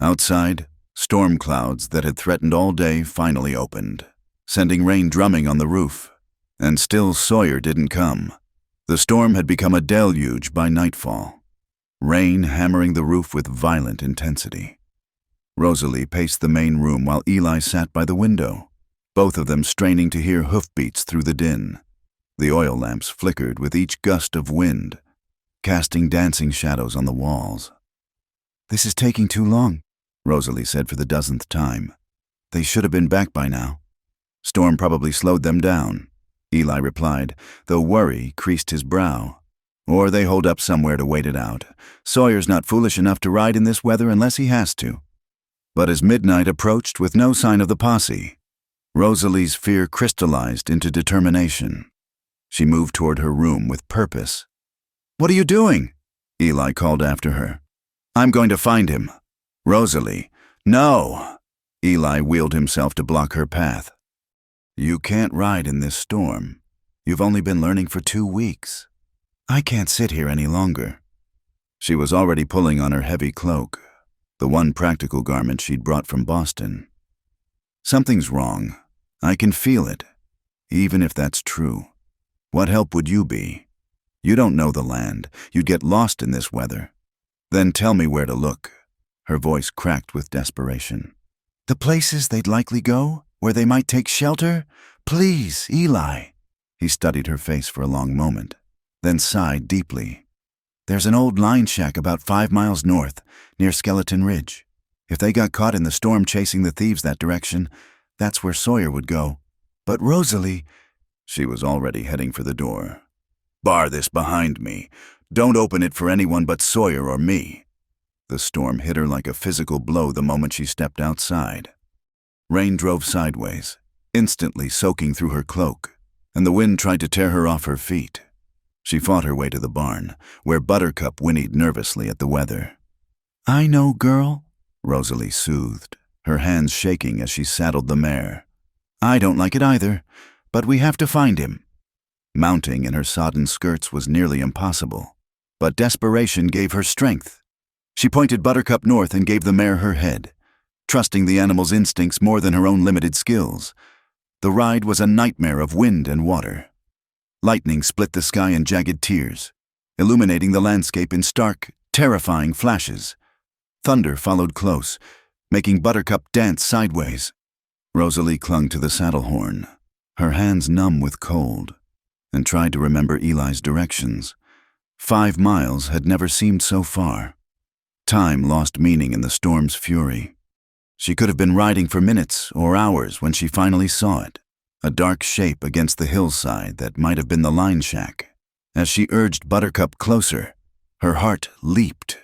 Speaker 1: Outside, storm clouds that had threatened all day finally opened, sending rain drumming on the roof. And still Sawyer didn't come. The storm had become a deluge by nightfall, rain hammering the roof with violent intensity. Rosalie paced the main room while Eli sat by the window, both of them straining to hear hoofbeats through the din. The oil lamps flickered with each gust of wind, casting dancing shadows on the walls. "This is taking too long," Rosalie said for the dozenth time. "They should have been back by now." "Storm probably slowed them down," Eli replied, though worry creased his brow. "Or they hold up somewhere to wait it out. Sawyer's not foolish enough to ride in this weather unless he has to." But as midnight approached with no sign of the posse, Rosalie's fear crystallized into determination. She moved toward her room with purpose. "What are you doing?" Eli called after her. "I'm going to find him." "Rosalie, no!" Eli wheeled himself to block her path. "You can't ride in this storm. You've only been learning for 2 weeks. I can't sit here any longer." She was already pulling on her heavy cloak, the one practical garment she'd brought from Boston. "Something's wrong. I can feel it. Even if that's true, what help would you be? You don't know the land. You'd get lost in this weather. Then tell me where to look." Her voice cracked with desperation. "The places they'd likely go? Where they might take shelter? Please, Eli." He studied her face for a long moment, then sighed deeply. "There's an old line shack about 5 miles north, near Skeleton Ridge. If they got caught in the storm chasing the thieves that direction, that's where Sawyer would go. But Rosalie—" She was already heading for the door. "Bar this behind me. Don't open it for anyone but Sawyer or me." The storm hit her like a physical blow the moment she stepped outside. Rain drove sideways, instantly soaking through her cloak, and the wind tried to tear her off her feet. She fought her way to the barn, where Buttercup whinnied nervously at the weather. "I know, girl," Rosalie soothed, her hands shaking as she saddled the mare. "I don't like it either, but we have to find him." Mounting in her sodden skirts was nearly impossible, but desperation gave her strength. She pointed Buttercup north and gave the mare her head, trusting the animal's instincts more than her own limited skills. The ride was a nightmare of wind and water. Lightning split the sky in jagged tears, illuminating the landscape in stark, terrifying flashes. Thunder followed close, making Buttercup dance sideways. Rosalie clung to the saddle horn, her hands numb with cold, and tried to remember Eli's directions. 5 miles had never seemed so far. Time lost meaning in the storm's fury. She could have been riding for minutes or hours when she finally saw it, a dark shape against the hillside that might have been the line shack. As she urged Buttercup closer, her heart leaped.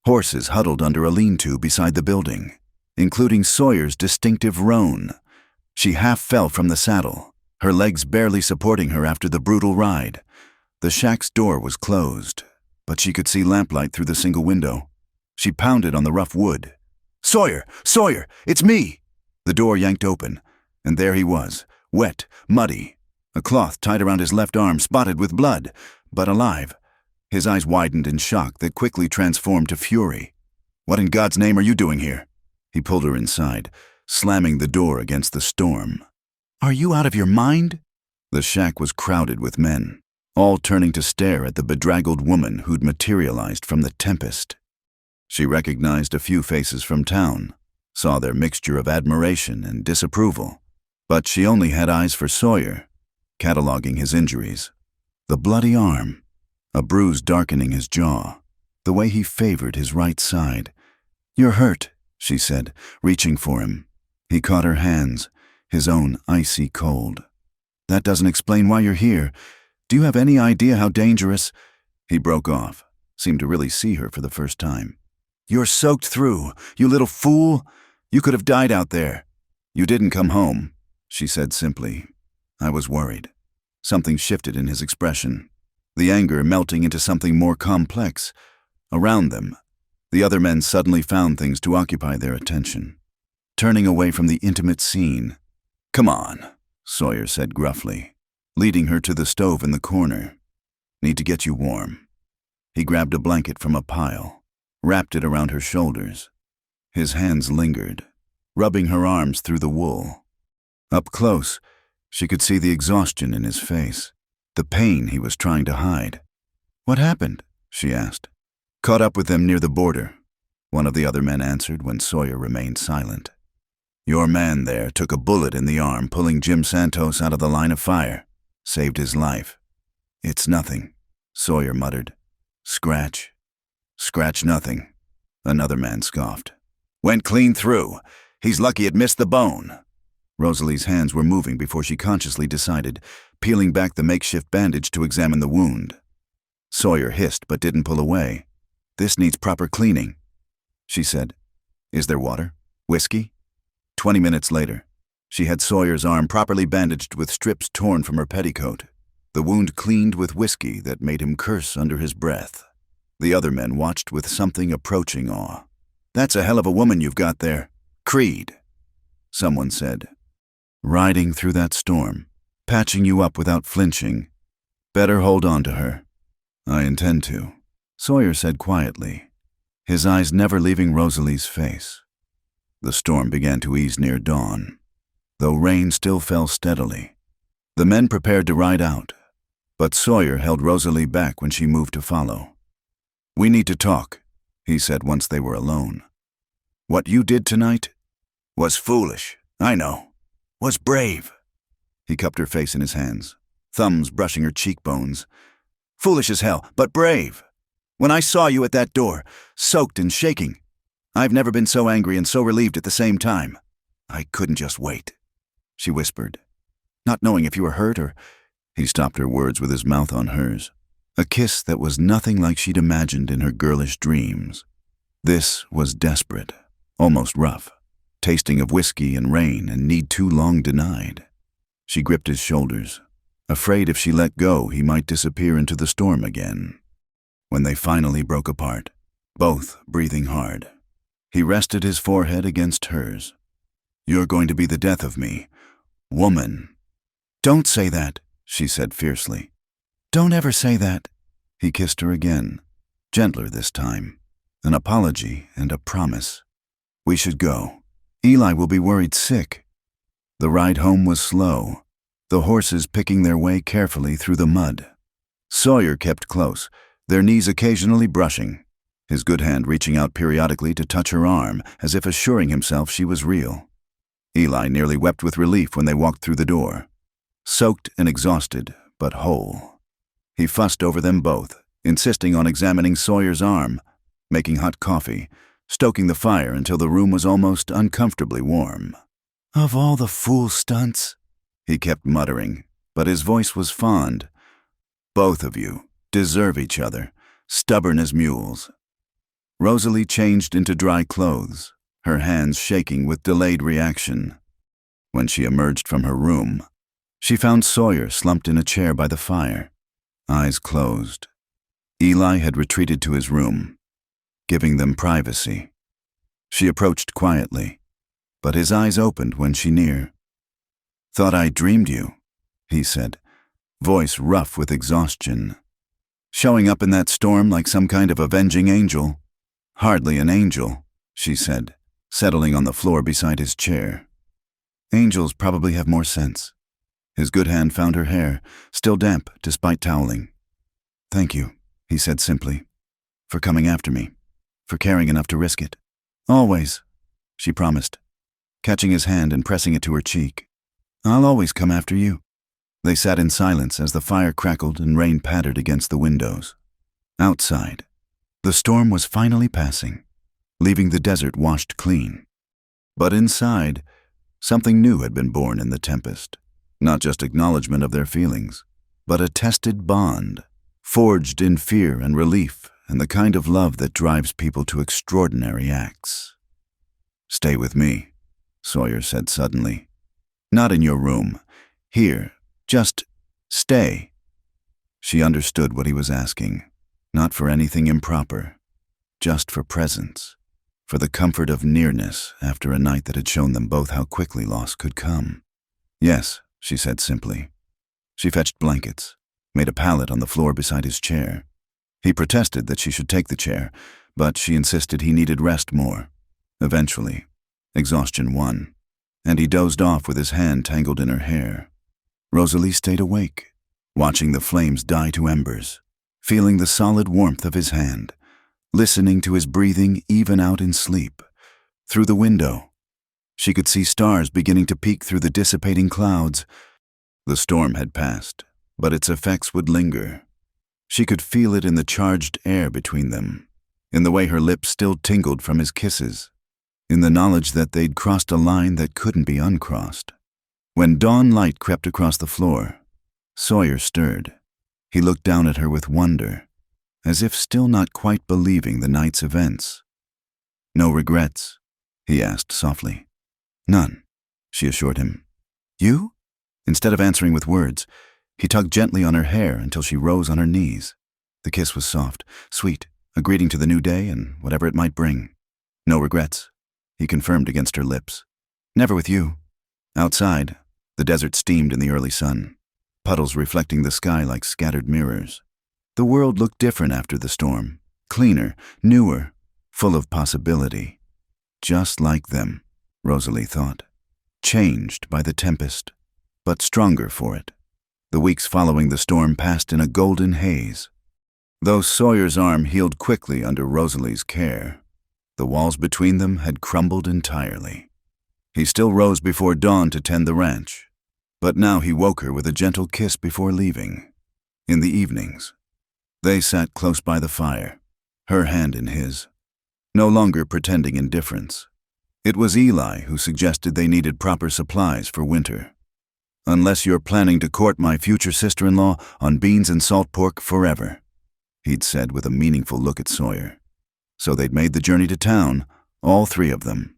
Speaker 1: Horses huddled under a lean-to beside the building, including Sawyer's distinctive roan. She half fell from the saddle, her legs barely supporting her after the brutal ride. The shack's door was closed, but she could see lamplight through the single window. She pounded on the rough wood. "Sawyer! Sawyer! It's me!" The door yanked open, and there he was, wet, muddy, a cloth tied around his left arm spotted with blood, but alive. His eyes widened in shock that quickly transformed to fury. "What in God's name are you doing here?" He pulled her inside, slamming the door against the storm. "Are you out of your mind?" The shack was crowded with men, all turning to stare at the bedraggled woman who'd materialized from the tempest. She recognized a few faces from town, saw their mixture of admiration and disapproval, but she only had eyes for Sawyer, cataloging his injuries. The bloody arm, a bruise darkening his jaw, the way he favored his right side. "You're hurt," she said, reaching for him. He caught her hands, his own icy cold. "That doesn't explain why you're here. Do you have any idea how dangerous—" He broke off, seemed to really see her for the first time. "You're soaked through, you little fool. You could have died out there." "You didn't come home," she said simply. "I was worried." Something shifted in his expression, the anger melting into something more complex. Around them, the other men suddenly found things to occupy their attention. Turning away from the intimate scene, Come on, Sawyer said gruffly, leading her to the stove in the corner. Need to get you warm. He grabbed a blanket from a pile, wrapped it around her shoulders. His hands lingered, rubbing her arms through the wool. Up close, she could see the exhaustion in his face, the pain he was trying to hide. "What happened?" she asked. "Caught up with them near the border," one of the other men answered when Sawyer remained silent. "Your man there took a bullet in the arm, pulling Jim Santos out of the line of fire. Saved his life." "It's nothing," Sawyer muttered. "Scratch? Scratch nothing," another man scoffed. "Went clean through. He's lucky it missed the bone." Rosalie's hands were moving before she consciously decided, peeling back the makeshift bandage to examine the wound. Sawyer hissed but didn't pull away. "This needs proper cleaning," she said. "Is there water? Whiskey?" 20 minutes later, she had Sawyer's arm properly bandaged with strips torn from her petticoat, the wound cleaned with whiskey that made him curse under his breath. The other men watched with something approaching awe. "That's a hell of a woman you've got there. Creed," someone said. "Riding through that storm, patching you up without flinching. Better hold on to her." "I intend to," Sawyer said quietly, his eyes never leaving Rosalie's face. The storm began to ease near dawn, though rain still fell steadily. The men prepared to ride out, but Sawyer held Rosalie back when she moved to follow. "We need to talk," he said once they were alone. "What you did tonight was foolish, I know. Was brave." He cupped her face in his hands, thumbs brushing her cheekbones. "Foolish as hell, but brave. When I saw you at that door, soaked and shaking, I've never been so angry and so relieved at the same time. I couldn't just wait," she whispered, not knowing if you were hurt or... He stopped her words with his mouth on hers, a kiss that was nothing like she'd imagined in her girlish dreams. This was desperate, almost rough, tasting of whiskey and rain and need too long denied. She gripped his shoulders, afraid if she let go he might disappear into the storm again. When they finally broke apart, both breathing hard, he rested his forehead against hers. "You're going to be the death of me, woman." "Don't say that," she said fiercely. "Don't ever say that." He kissed her again, gentler this time, an apology and a promise. "We should go. Eli will be worried sick." The ride home was slow, the horses picking their way carefully through the mud. Sawyer kept close, their knees occasionally brushing, his good hand reaching out periodically to touch her arm, as if assuring himself she was real. Eli nearly wept with relief when they walked through the door, soaked and exhausted, but whole. He fussed over them both, insisting on examining Sawyer's arm, making hot coffee, stoking the fire until the room was almost uncomfortably warm. "Of all the fool stunts," he kept muttering, but his voice was fond. "Both of you deserve each other, stubborn as mules." Rosalie changed into dry clothes, her hands shaking with delayed reaction. When she emerged from her room, she found Sawyer slumped in a chair by the fire, eyes closed. Eli had retreated to his room, giving them privacy. She approached quietly, but his eyes opened when she near. "Thought I dreamed you," he said, voice rough with exhaustion. "Showing up in that storm like some kind of avenging angel." "Hardly an angel," she said, settling on the floor beside his chair. "Angels probably have more sense." His good hand found her hair, still damp despite toweling. "Thank you," he said simply, "for coming after me, for caring enough to risk it." "Always," she promised, catching his hand and pressing it to her cheek. "I'll always come after you." They sat in silence as the fire crackled and rain pattered against the windows. Outside, the storm was finally passing, leaving the desert washed clean. But inside, something new had been born in the tempest. Not just acknowledgement of their feelings, but a tested bond, forged in fear and relief and the kind of love that drives people to extraordinary acts. "Stay with me," Sawyer said suddenly. "Not in your room. Here. Just stay." She understood what he was asking, not for anything improper, just for presence, for the comfort of nearness after a night that had shown them both how quickly loss could come. Yes, she said simply. She fetched blankets, made a pallet on the floor beside his chair. He protested that she should take the chair, but she insisted he needed rest more. Eventually, exhaustion won, and he dozed off with his hand tangled in her hair. Rosalie stayed awake, watching the flames die to embers, feeling the solid warmth of his hand, listening to his breathing even out in sleep. Through the window, she could see stars beginning to peek through the dissipating clouds. The storm had passed, but its effects would linger. She could feel it in the charged air between them, in the way her lips still tingled from his kisses, in the knowledge that they'd crossed a line that couldn't be uncrossed. When dawn light crept across the floor, Sawyer stirred. He looked down at her with wonder, as if still not quite believing the night's events. "No regrets?" he asked softly. "None," she assured him. "You?" Instead of answering with words, he tugged gently on her hair until she rose on her knees. The kiss was soft, sweet, a greeting to the new day and whatever it might bring. "No regrets," he confirmed against her lips. "Never with you." Outside, the desert steamed in the early sun, puddles reflecting the sky like scattered mirrors. The world looked different after the storm, cleaner, newer, full of possibility. Just like them, Rosalie thought. Changed by the tempest, but stronger for it. The weeks following the storm passed in a golden haze. Though Sawyer's arm healed quickly under Rosalie's care, the walls between them had crumbled entirely. He still rose before dawn to tend the ranch, but now he woke her with a gentle kiss before leaving. In the evenings, they sat close by the fire, her hand in his, no longer pretending indifference. It was Eli who suggested they needed proper supplies for winter. "Unless you're planning to court my future sister-in-law on beans and salt pork forever," he'd said with a meaningful look at Sawyer. So they'd made the journey to town, all three of them.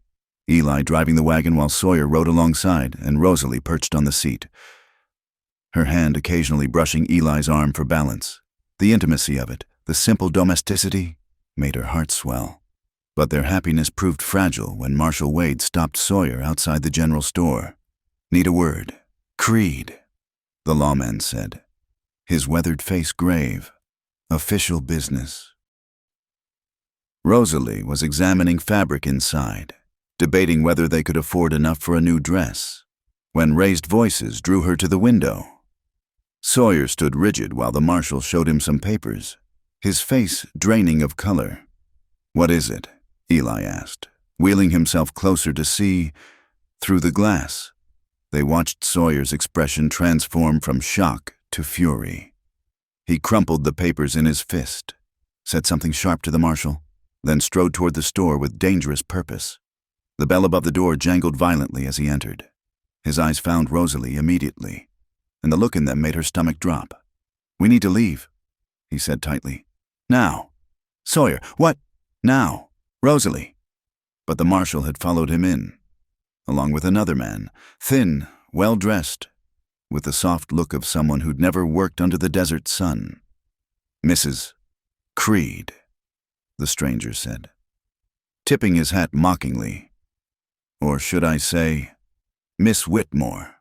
Speaker 1: Eli driving the wagon while Sawyer rode alongside and Rosalie perched on the seat, her hand occasionally brushing Eli's arm for balance. The intimacy of it, the simple domesticity, made her heart swell. But their happiness proved fragile when Marshal Wade stopped Sawyer outside the general store. "Need a word." "Creed," the lawman said, his weathered face grave. "Official business." Rosalie was examining fabric inside, debating whether they could afford enough for a new dress, when raised voices drew her to the window. Sawyer stood rigid while the marshal showed him some papers, his face draining of color. "What is it?" Eli asked, wheeling himself closer to see. Through the glass, they watched Sawyer's expression transform from shock to fury. He crumpled the papers in his fist, said something sharp to the marshal, then strode toward the store with dangerous purpose. The bell above the door jangled violently as he entered. His eyes found Rosalie immediately, and the look in them made her stomach drop. "We need to leave," he said tightly. "Now." "Sawyer, what?" "Now. Rosalie." But the marshal had followed him in, along with another man, thin, well-dressed, with the soft look of someone who'd never worked under the desert sun. "Mrs. Creed," the stranger said, tipping his hat mockingly. "Or should I say, Miss Whitmore.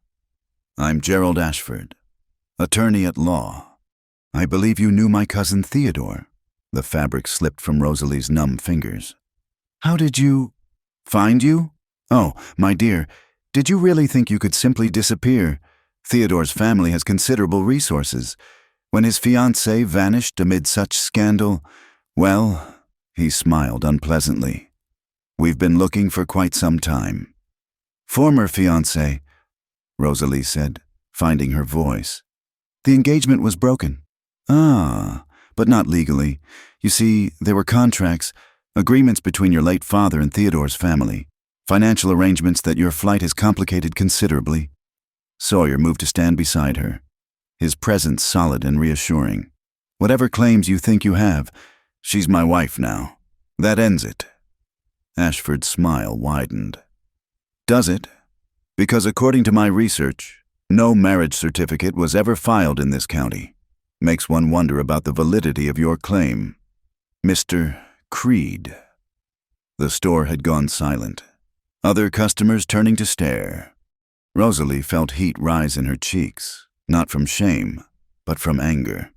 Speaker 1: I'm Gerald Ashford, attorney at law. I believe you knew my cousin Theodore." The fabric slipped from Rosalie's numb fingers. "How did you find you? Oh, my dear, did you really think you could simply disappear? Theodore's family has considerable resources. When his fiancée vanished amid such scandal, well," he smiled unpleasantly, "we've been looking for quite some time." "Former fiancée," Rosalie said, finding her voice. "The engagement was broken." "Ah, but not legally. You see, there were contracts, agreements between your late father and Theodore's family, financial arrangements that your flight has complicated considerably." Sawyer moved to stand beside her, his presence solid and reassuring. "Whatever claims you think you have, she's my wife now. That ends it." Ashford's smile widened. "Does it? Because according to my research, no marriage certificate was ever filed in this county. Makes one wonder about the validity of your claim. Mr. Creed." The store had gone silent, other customers turning to stare. Rosalie felt heat rise in her cheeks, not from shame, but from anger.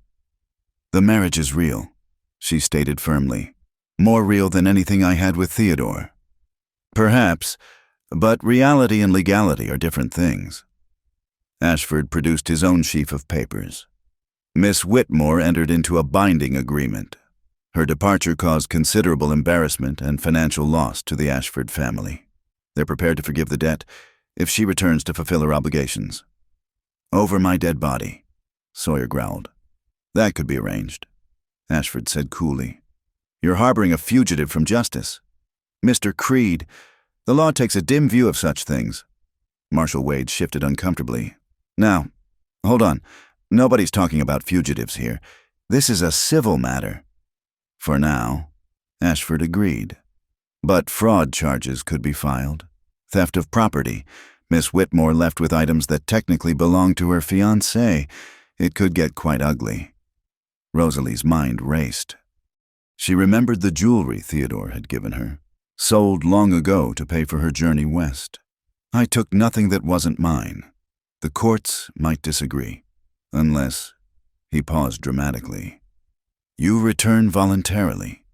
Speaker 1: "The marriage is real," she stated firmly. "More real than anything I had with Theodore." "Perhaps, but reality and legality are different things." Ashford produced his own sheaf of papers. Miss Whitmore entered into a binding agreement. Her departure caused considerable embarrassment and financial loss to the Ashford family. They're prepared to forgive the debt if she returns to fulfill her obligations. "Over my dead body," Sawyer growled. "That could be arranged," Ashford said coolly. "You're harboring a fugitive from justice." "Mr. Creed, the law takes a dim view of such things." Marshal Wade shifted uncomfortably. "Now, hold on. Nobody's talking about fugitives here. This is a civil matter." "For now," Ashford agreed. "But fraud charges could be filed. Theft of property. Miss Whitmore left with items that technically belong to her fiancé. It could get quite ugly." Rosalie's mind raced. She remembered the jewelry Theodore had given her, sold long ago to pay for her journey west. "I took nothing that wasn't mine. The courts might disagree, unless—" He paused dramatically. "You return voluntarily.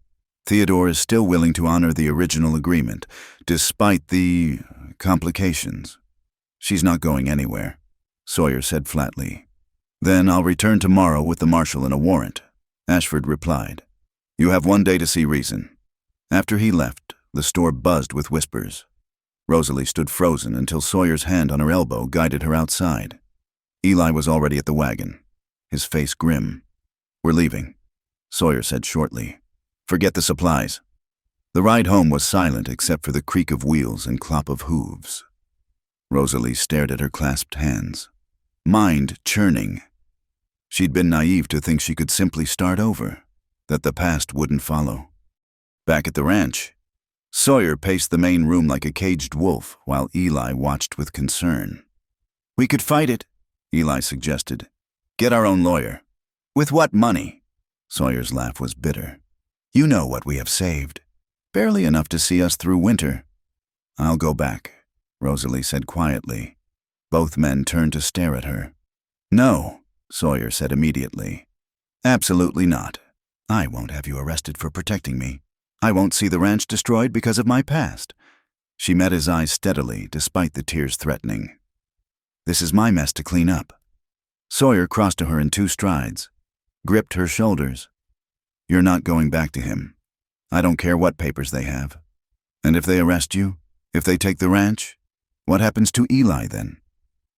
Speaker 1: Theodore is still willing to honor the original agreement, despite the complications." "She's not going anywhere," Sawyer said flatly. "Then I'll return tomorrow with the marshal and a warrant," Ashford replied. "You have 1 day to see reason." After he left, the store buzzed with whispers. Rosalie stood frozen until Sawyer's hand on her elbow guided her outside. Eli was already at the wagon, his face grim. "We're leaving," Sawyer said shortly. "Forget the supplies." The ride home was silent except for the creak of wheels and clop of hooves. Rosalie stared at her clasped hands, mind churning. She'd been naive to think she could simply start over, that the past wouldn't follow. Back at the ranch, Sawyer paced the main room like a caged wolf while Eli watched with concern. "We could fight it," Eli suggested. "Get our own lawyer." "With what money?" Sawyer's laugh was bitter. "You know what we have saved. Barely enough to see us through winter." "I'll go back," Rosalie said quietly. Both men turned to stare at her. "No," Sawyer said immediately. "Absolutely not. I won't have you arrested for protecting me. I won't see the ranch destroyed because of my past." She met his eyes steadily, despite the tears threatening. "This is my mess to clean up." Sawyer crossed to her in 2 strides, gripped her shoulders. "You're not going back to him. I don't care what papers they have. And if they arrest you, if they take the ranch, what happens to Eli then?"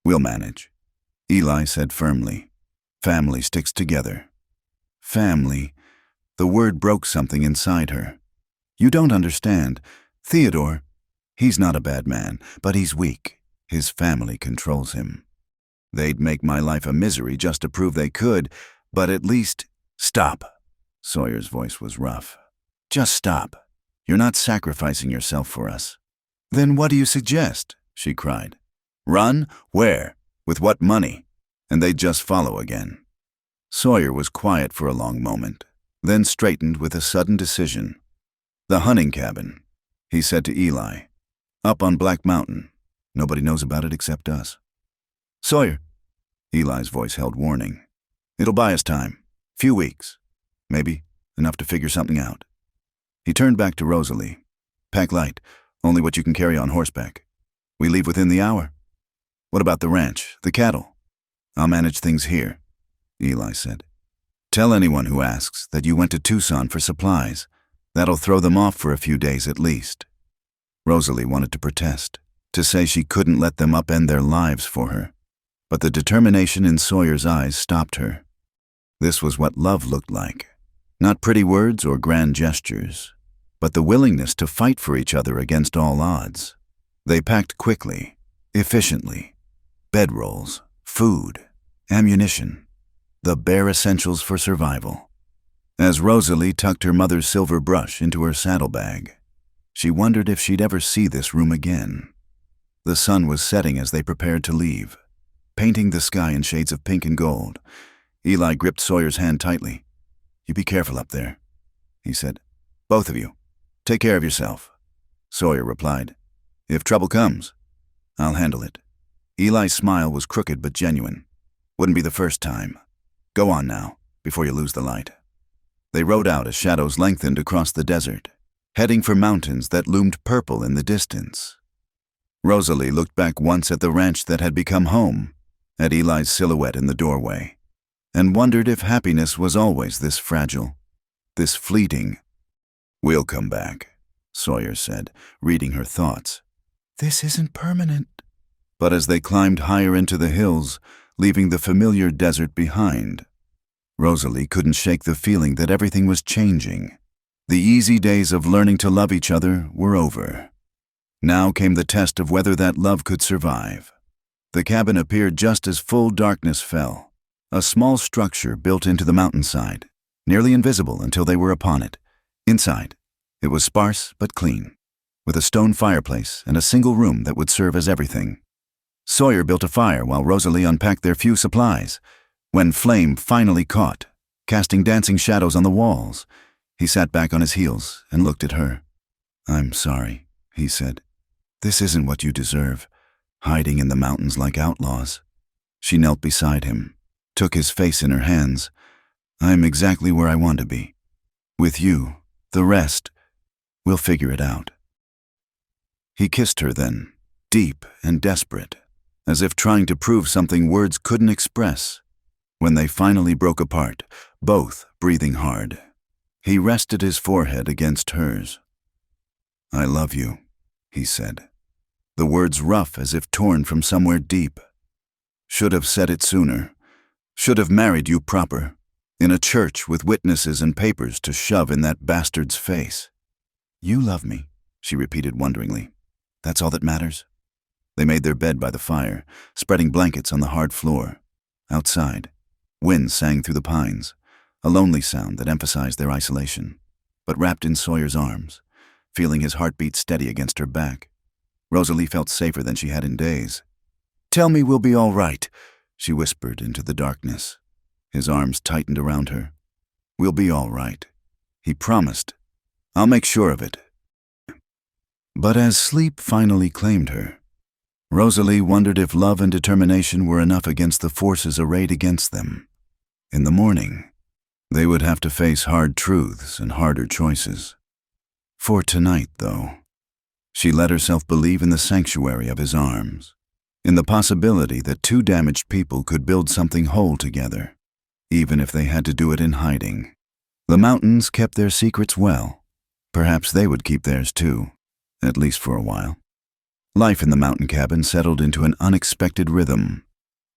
Speaker 1: "We'll manage," Eli said firmly. "Family sticks together." Family. The word broke something inside her. "You don't understand. Theodore, he's not a bad man, but he's weak. His family controls him. They'd make my life a misery just to prove they could, but at least—" "Stop." Sawyer's voice was rough. "Just stop. You're not sacrificing yourself for us." "Then what do you suggest?" she cried. "Run? Where? With what money?" And they'd just follow again. Sawyer was quiet for a long moment, then straightened with a sudden decision. "The hunting cabin," he said to Eli. "Up on Black Mountain. Nobody knows about it except us." "Sawyer," Eli's voice held warning. "It'll buy us time. Few weeks. Maybe enough to figure something out." He turned back to Rosalie. "Pack light, only what you can carry on horseback. We leave within the hour." "What about the ranch, the cattle?" "I'll manage things here," Eli said. "Tell anyone who asks that you went to Tucson for supplies. That'll throw them off for a few days at least." Rosalie wanted to protest, to say she couldn't let them upend their lives for her. But the determination in Sawyer's eyes stopped her. This was what love looked like. Not pretty words or grand gestures, but the willingness to fight for each other against all odds. They packed quickly, efficiently. Bedrolls, food, ammunition, the bare essentials for survival. As Rosalie tucked her mother's silver brush into her saddlebag, she wondered if she'd ever see this room again. The sun was setting as they prepared to leave, painting the sky in shades of pink and gold. Eli gripped Sawyer's hand tightly. "You be careful up there," he said. "Both of you. Take care of yourself." Sawyer replied, "If trouble comes, I'll handle it." Eli's smile was crooked but genuine. Wouldn't be the first time. Go on now, before you lose the light. They rode out as shadows lengthened across the desert, heading for mountains that loomed purple in the distance. Rosalie looked back once at the ranch that had become home, at Eli's silhouette in the doorway, and wondered if happiness was always this fragile, this fleeting. "We'll come back," Sawyer said, reading her thoughts. "This isn't permanent." But as they climbed higher into the hills, leaving the familiar desert behind, Rosalie couldn't shake the feeling that everything was changing. The easy days of learning to love each other were over. Now came the test of whether that love could survive. The cabin appeared just as full darkness fell, a small structure built into the mountainside, nearly invisible until they were upon it. Inside, it was sparse but clean, with a stone fireplace and a single room that would serve as everything. Sawyer built a fire while Rosalie unpacked their few supplies. When flame finally caught, casting dancing shadows on the walls, he sat back on his heels and looked at her. "I'm sorry," he said. "This isn't what you deserve, hiding in the mountains like outlaws." She knelt beside him, took his face in her hands. "I'm exactly where I want to be. With you, the rest, we'll figure it out." He kissed her then, deep and desperate, as if trying to prove something words couldn't express. When they finally broke apart, both breathing hard, he rested his forehead against hers. "I love you," he said, the words rough as if torn from somewhere deep. "Should have said it sooner. Should have married you proper, in a church with witnesses and papers to shove in that bastard's face." "You love me," she repeated wonderingly. "That's all that matters?" They made their bed by the fire, spreading blankets on the hard floor. Outside, wind sang through the pines, a lonely sound that emphasized their isolation. But wrapped in Sawyer's arms, feeling his heartbeat steady against her back, Rosalie felt safer than she had in days. "Tell me we'll be all right," she whispered into the darkness. His arms tightened around her. "We'll be all right," he promised. "I'll make sure of it." But as sleep finally claimed her, Rosalie wondered if love and determination were enough against the forces arrayed against them. In the morning, they would have to face hard truths and harder choices. For tonight, though, she let herself believe in the sanctuary of his arms, in the possibility that two damaged people could build something whole together, even if they had to do it in hiding. The mountains kept their secrets well. Perhaps they would keep theirs too, at least for a while. Life in the mountain cabin settled into an unexpected rhythm.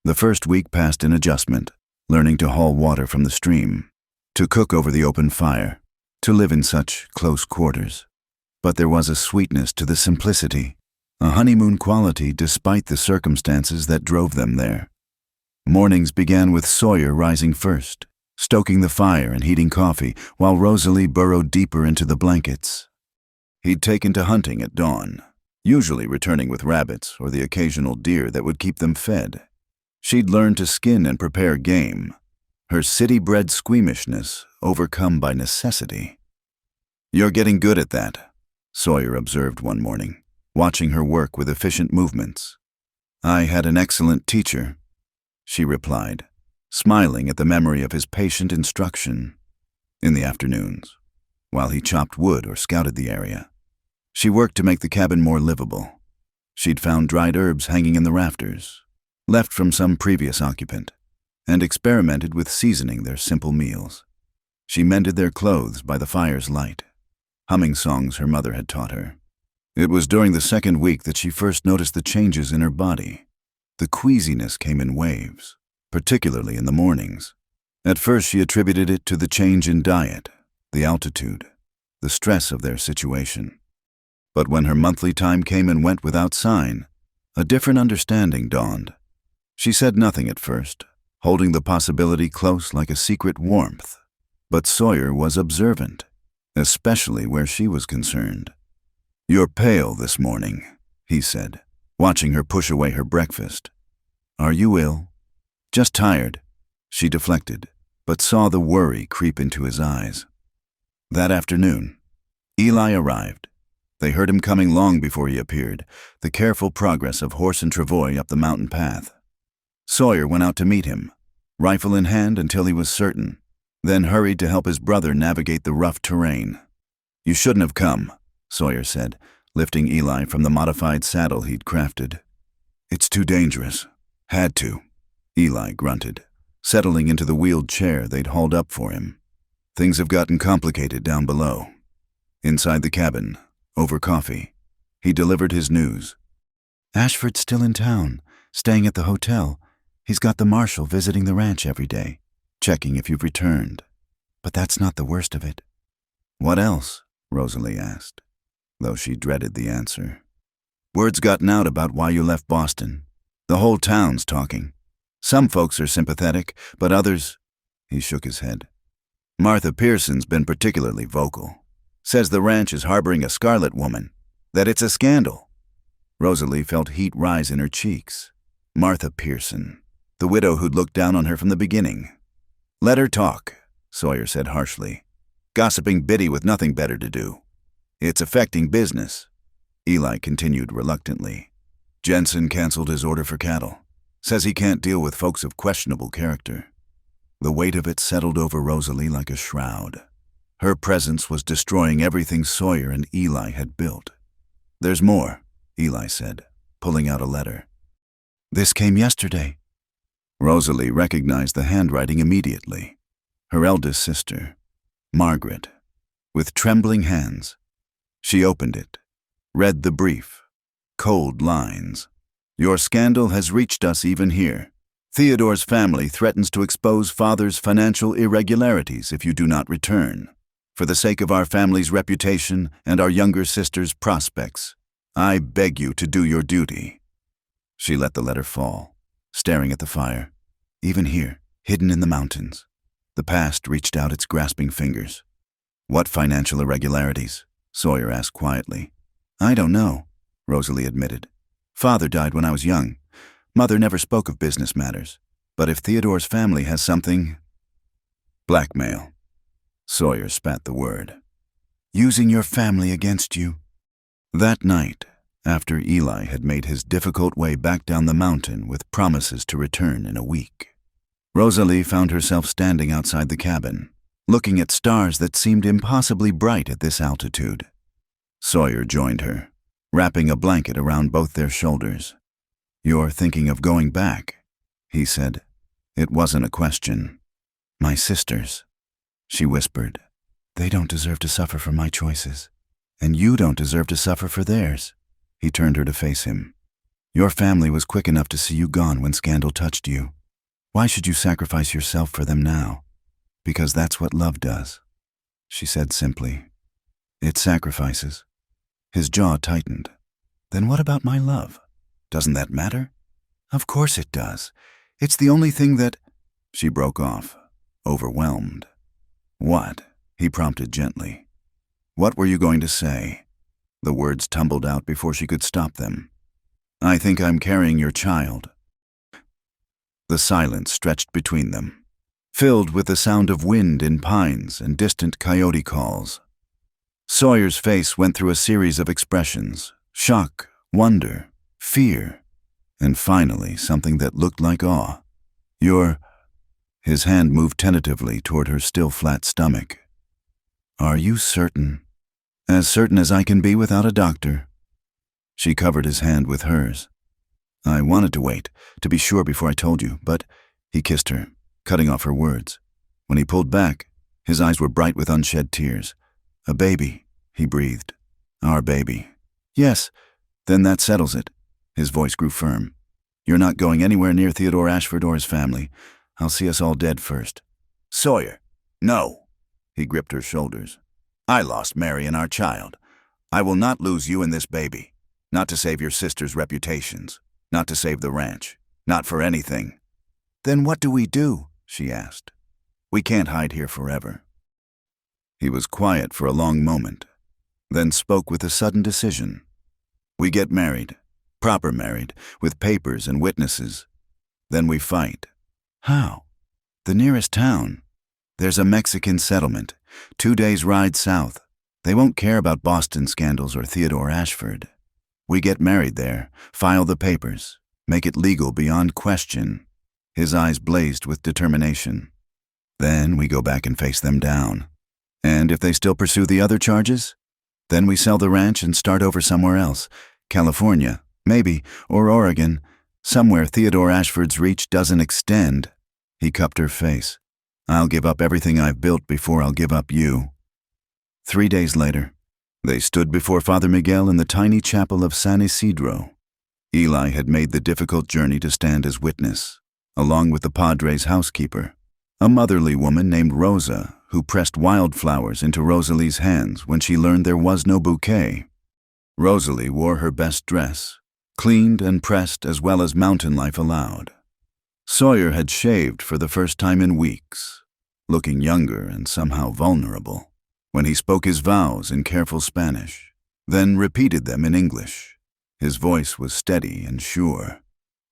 Speaker 1: The first week passed in adjustment, learning to haul water from the stream, to cook over the open fire, to live in such close quarters. But there was a sweetness to the simplicity, a honeymoon quality despite the circumstances that drove them there. Mornings began with Sawyer rising first, stoking the fire and heating coffee, while Rosalie burrowed deeper into the blankets. He'd taken to hunting at dawn, usually returning with rabbits or the occasional deer that would keep them fed. She'd learned to skin and prepare game, her city-bred squeamishness overcome by necessity. "You're getting good at that," Sawyer observed one morning, watching her work with efficient movements. "I had an excellent teacher," she replied, smiling at the memory of his patient instruction. In the afternoons, while he chopped wood or scouted the area, she worked to make the cabin more livable. She'd found dried herbs hanging in the rafters, left from some previous occupant, and experimented with seasoning their simple meals. She mended their clothes by the fire's light, humming songs her mother had taught her. It was during the second week that she first noticed the changes in her body. The queasiness came in waves, particularly in the mornings. At first she attributed it to the change in diet, the altitude, the stress of their situation. But when her monthly time came and went without sign, a different understanding dawned. She said nothing at first, holding the possibility close like a secret warmth. But Sawyer was observant, especially where she was concerned. "You're pale this morning," he said, watching her push away her breakfast. "Are you ill?" "Just tired," she deflected, but saw the worry creep into his eyes. That afternoon, Eli arrived. They heard him coming long before he appeared, the careful progress of horse and travois up the mountain path. Sawyer went out to meet him, rifle in hand until he was certain, then hurried to help his brother navigate the rough terrain. "You shouldn't have come," Sawyer said, lifting Eli from the modified saddle he'd crafted. "It's too dangerous." "Had to," Eli grunted, settling into the wheeled chair they'd hauled up for him. "Things have gotten complicated down below." Inside the cabin, over coffee, he delivered his news. "Ashford's still in town, staying at the hotel. He's got the marshal visiting the ranch every day, checking if you've returned. But that's not the worst of it." "What else?" Rosalie asked, though she dreaded the answer. "Word's gotten out about why you left Boston. The whole town's talking. Some folks are sympathetic, but others—" He shook his head. "Martha Pearson's been particularly vocal. Says the ranch is harboring a Scarlet woman, that it's a scandal." Rosalie felt heat rise in her cheeks. Martha Pearson, the widow who'd looked down on her from the beginning. "Let her talk," Sawyer said harshly. "Gossiping Biddy with nothing better to do. It's affecting business." Eli continued reluctantly. "Jensen canceled his order for cattle. Says he can't deal with folks of questionable character." The weight of it settled over Rosalie like a shroud. Her presence was destroying everything Sawyer and Eli had built. "There's more," Eli said, pulling out a letter. "This came yesterday." Rosalie recognized the handwriting immediately. Her eldest sister, Margaret. With trembling hands, she opened it, read the brief, cold lines. "Your scandal has reached us even here. Theodore's family threatens to expose father's financial irregularities if you do not return. For the sake of our family's reputation and our younger sister's prospects, I beg you to do your duty." She let the letter fall, staring at the fire. Even here, hidden in the mountains, the past reached out its grasping fingers. "What financial irregularities?" Sawyer asked quietly. "I don't know," Rosalie admitted. "Father died when I was young. Mother never spoke of business matters. But if Theodore's family has something—" "Blackmail." Sawyer spat the word. "Using your family against you." That night, after Eli had made his difficult way back down the mountain with promises to return in a week, Rosalie found herself standing outside the cabin, looking at stars that seemed impossibly bright at this altitude. Sawyer joined her, wrapping a blanket around both their shoulders. "You're thinking of going back," he said. It wasn't a question. "My sisters," she whispered. "They don't deserve to suffer for my choices. And you don't deserve to suffer for theirs." He turned her to face him. "Your family was quick enough to see you gone when scandal touched you. Why should you sacrifice yourself for them now? Because that's what love does," she said simply. "It sacrifices." His jaw tightened. "Then what about my love? Doesn't that matter?" "Of course it does. It's the only thing that—" She broke off, overwhelmed. "What?" he prompted gently. "What were you going to say?" The words tumbled out before she could stop them. "I think I'm carrying your child." The silence stretched between them, filled with the sound of wind in pines and distant coyote calls. Sawyer's face went through a series of expressions: shock, wonder, fear, and finally something that looked like awe. "You're—" His hand moved tentatively toward her still flat stomach. "Are you certain?" "As certain as I can be without a doctor." She covered his hand with hers. "I wanted to wait, to be sure before I told you, but—" He kissed her, cutting off her words. When he pulled back, his eyes were bright with unshed tears. "A baby," he breathed. "Our baby." "Yes, then that settles it." His voice grew firm. "You're not going anywhere near Theodore Ashford or his family. I'll see us all dead first." "Sawyer, no." He gripped her shoulders. "I lost Mary and our child. I will not lose you and this baby. Not to save your sister's reputations. Not to save the ranch. Not for anything." "Then what do we do?" she asked. "We can't hide here forever." He was quiet for a long moment, then spoke with a sudden decision. "We get married, proper married, with papers and witnesses. Then we fight." "How?" "The nearest town. There's a Mexican settlement, 2 days' ride south. They won't care about Boston scandals or Theodore Ashford. We get married there, file the papers, make it legal beyond question." His eyes blazed with determination. "Then we go back and face them down. And if they still pursue the other charges, then we sell the ranch and start over somewhere else. California, maybe, or Oregon, somewhere Theodore Ashford's reach doesn't extend." He cupped her face. "I'll give up everything I've built before I'll give up you." 3 days later, they stood before Father Miguel in the tiny chapel of San Isidro. Eli had made the difficult journey to stand as witness, along with the Padre's housekeeper, a motherly woman named Rosa, who pressed wildflowers into Rosalie's hands when she learned there was no bouquet. Rosalie wore her best dress, cleaned and pressed as well as mountain life allowed. Sawyer had shaved for the first time in weeks, looking younger and somehow vulnerable, when he spoke his vows in careful Spanish, then repeated them in English. His voice was steady and sure.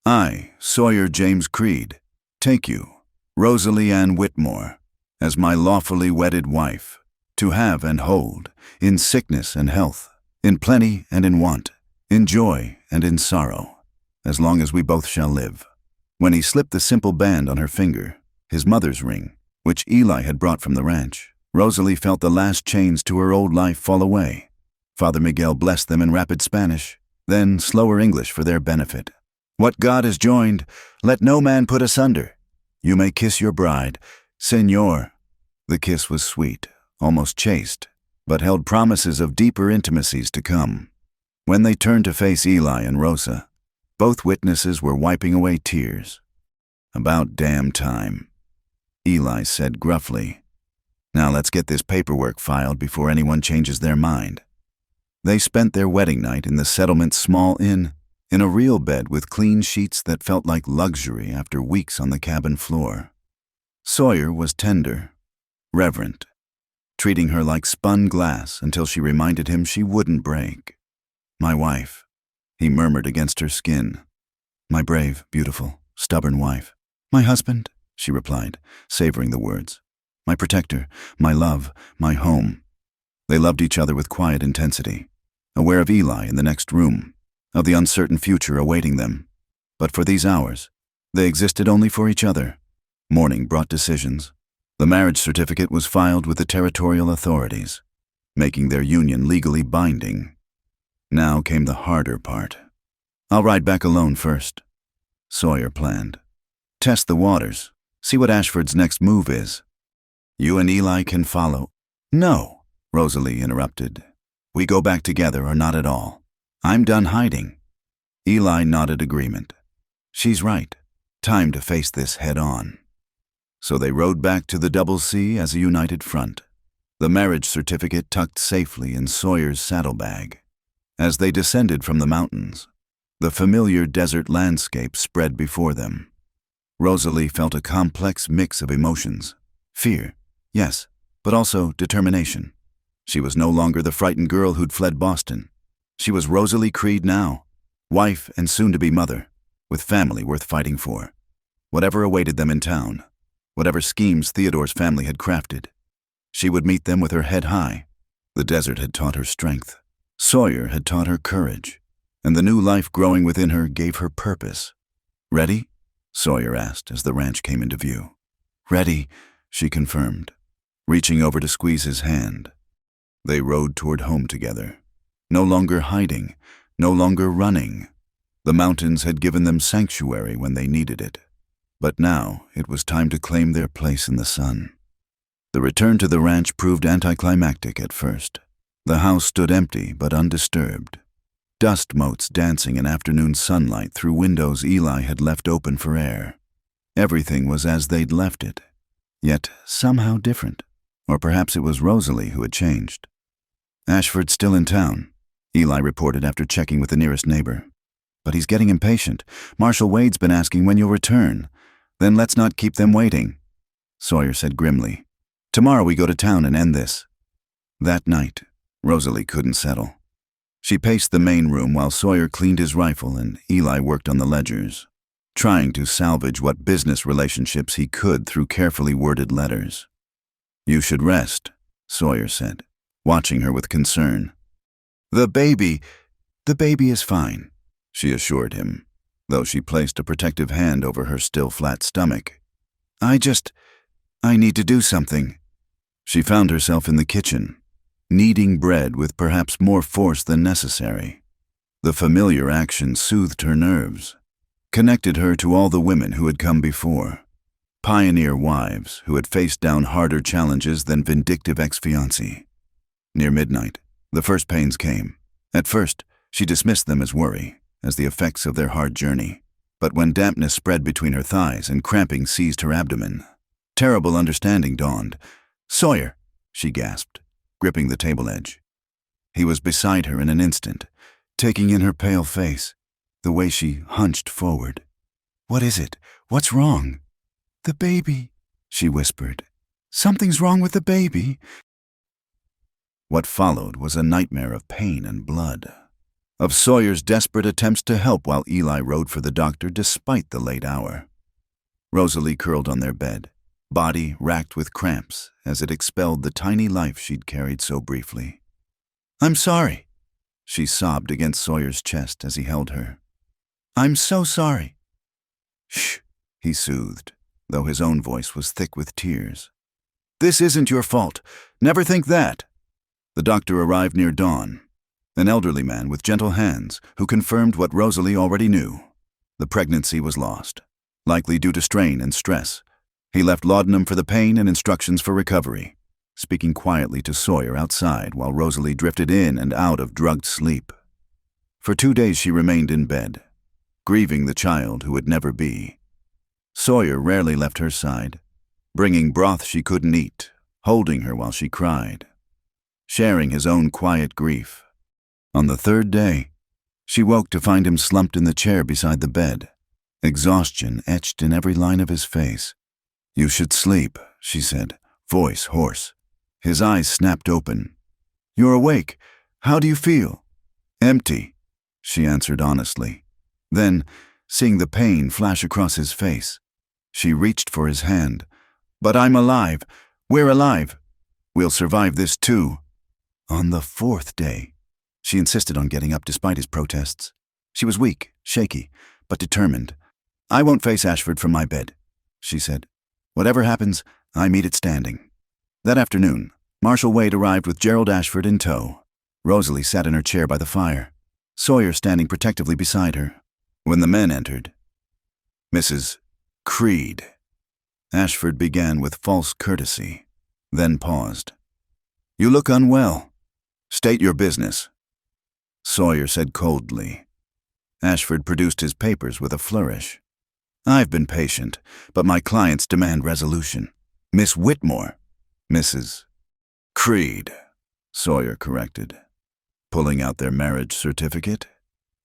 Speaker 1: "I, Sawyer James Creed, take you, Rosalie Ann Whitmore, as my lawfully wedded wife, to have and hold, in sickness and health, in plenty and in want, in joy and in sorrow, as long as we both shall live." When he slipped the simple band on her finger, his mother's ring, which Eli had brought from the ranch, Rosalie felt the last chains to her old life fall away. Father Miguel blessed them in rapid Spanish, then slower English for their benefit. "What God has joined, let no man put asunder. You may kiss your bride, Señor." The kiss was sweet, almost chaste, but held promises of deeper intimacies to come. When they turned to face Eli and Rosa, both witnesses were wiping away tears. "About damn time," Eli said gruffly. "Now let's get this paperwork filed before anyone changes their mind." They spent their wedding night in the settlement's small inn, in a real bed with clean sheets that felt like luxury after weeks on the cabin floor. Sawyer was tender, reverent, treating her like spun glass until she reminded him she wouldn't break. "My wife," he murmured against her skin. "My brave, beautiful, stubborn wife." "My husband," she replied, savoring the words. "My protector, my love, my home." They loved each other with quiet intensity, aware of Eli in the next room, of the uncertain future awaiting them. But for these hours, they existed only for each other. Morning brought decisions. The marriage certificate was filed with the territorial authorities, making their union legally binding. Now came the harder part. "I'll ride back alone first," Sawyer planned. "Test the waters, see what Ashford's next move is. You and Eli can follow." "No," Rosalie interrupted. "We go back together or not at all. I'm done hiding." Eli nodded agreement. "She's right. Time to face this head on." So they rode back to the Double C as a united front, the marriage certificate tucked safely in Sawyer's saddlebag. As they descended from the mountains, the familiar desert landscape spread before them. Rosalie felt a complex mix of emotions. Fear, yes, but also determination. She was no longer the frightened girl who'd fled Boston. She was Rosalie Creed now, wife and soon-to-be mother, with family worth fighting for. Whatever awaited them in town, whatever schemes Theodore's family had crafted, she would meet them with her head high. The desert had taught her strength. Sawyer had taught her courage, and the new life growing within her gave her purpose. "Ready?" Sawyer asked as the ranch came into view. "Ready," she confirmed, reaching over to squeeze his hand. They rode toward home together, no longer hiding, no longer running. The mountains had given them sanctuary when they needed it, but now it was time to claim their place in the sun. The return to the ranch proved anticlimactic at first. The house stood empty but undisturbed, dust motes dancing in afternoon sunlight through windows Eli had left open for air. Everything was as they'd left it, yet somehow different, or perhaps it was Rosalie who had changed. "Ashford's still in town," Eli reported after checking with the nearest neighbor. "But he's getting impatient. Marshal Wade's been asking when you'll return. Then let's not keep them waiting," Sawyer said grimly. "Tomorrow we go to town and end this." That night, Rosalie couldn't settle. She paced the main room while Sawyer cleaned his rifle and Eli worked on the ledgers, trying to salvage what business relationships he could through carefully worded letters. "You should rest," Sawyer said. watching her with concern. The baby is fine," she assured him, though she placed a protective hand over her still flat stomach. I need to do something." She found herself in the kitchen, kneading bread with perhaps more force than necessary. The familiar action soothed her nerves, connected her to all the women who had come before, pioneer wives who had faced down harder challenges than vindictive ex-fiancé. Near midnight, the first pains came. At first, she dismissed them as worry, as the effects of their hard journey. But when dampness spread between her thighs and cramping seized her abdomen, terrible understanding dawned. "Sawyer," she gasped, gripping the table edge. He was beside her in an instant, taking in her pale face, the way she hunched forward. "What is it? What's wrong?" "The baby," she whispered. "Something's wrong with the baby." What followed was a nightmare of pain and blood, of Sawyer's desperate attempts to help while Eli rode for the doctor despite the late hour. Rosalie curled on their bed, body racked with cramps as it expelled the tiny life she'd carried so briefly. "I'm sorry," she sobbed against Sawyer's chest as he held her. "I'm so sorry." "Shh," he soothed, though his own voice was thick with tears. "This isn't your fault. Never think that." The doctor arrived near dawn, an elderly man with gentle hands who confirmed what Rosalie already knew. The pregnancy was lost, likely due to strain and stress. He left laudanum for the pain and instructions for recovery, speaking quietly to Sawyer outside while Rosalie drifted in and out of drugged sleep. For 2 days she remained in bed, grieving the child who would never be. Sawyer rarely left her side, bringing broth she couldn't eat, holding her while she cried, sharing his own quiet grief. On the 3rd day, she woke to find him slumped in the chair beside the bed, exhaustion etched in every line of his face. "You should sleep," she said, voice hoarse. His eyes snapped open. "You're awake. How do you feel?" "Empty," she answered honestly. Then, seeing the pain flash across his face, she reached for his hand. "But I'm alive. We're alive. We'll survive this too." On the 4th day, she insisted on getting up despite his protests. She was weak, shaky, but determined. "I won't face Ashford from my bed," she said. "Whatever happens, I meet it standing." That afternoon, Marshal Wade arrived with Gerald Ashford in tow. Rosalie sat in her chair by the fire, Sawyer standing protectively beside her. When the men entered, "Mrs. Creed," Ashford began with false courtesy, then paused. "You look unwell. State your business," Sawyer said coldly. Ashford produced his papers with a flourish. "I've been patient, but my clients demand resolution. Miss Whitmore." "Mrs. Creed," Sawyer corrected, pulling out their marriage certificate.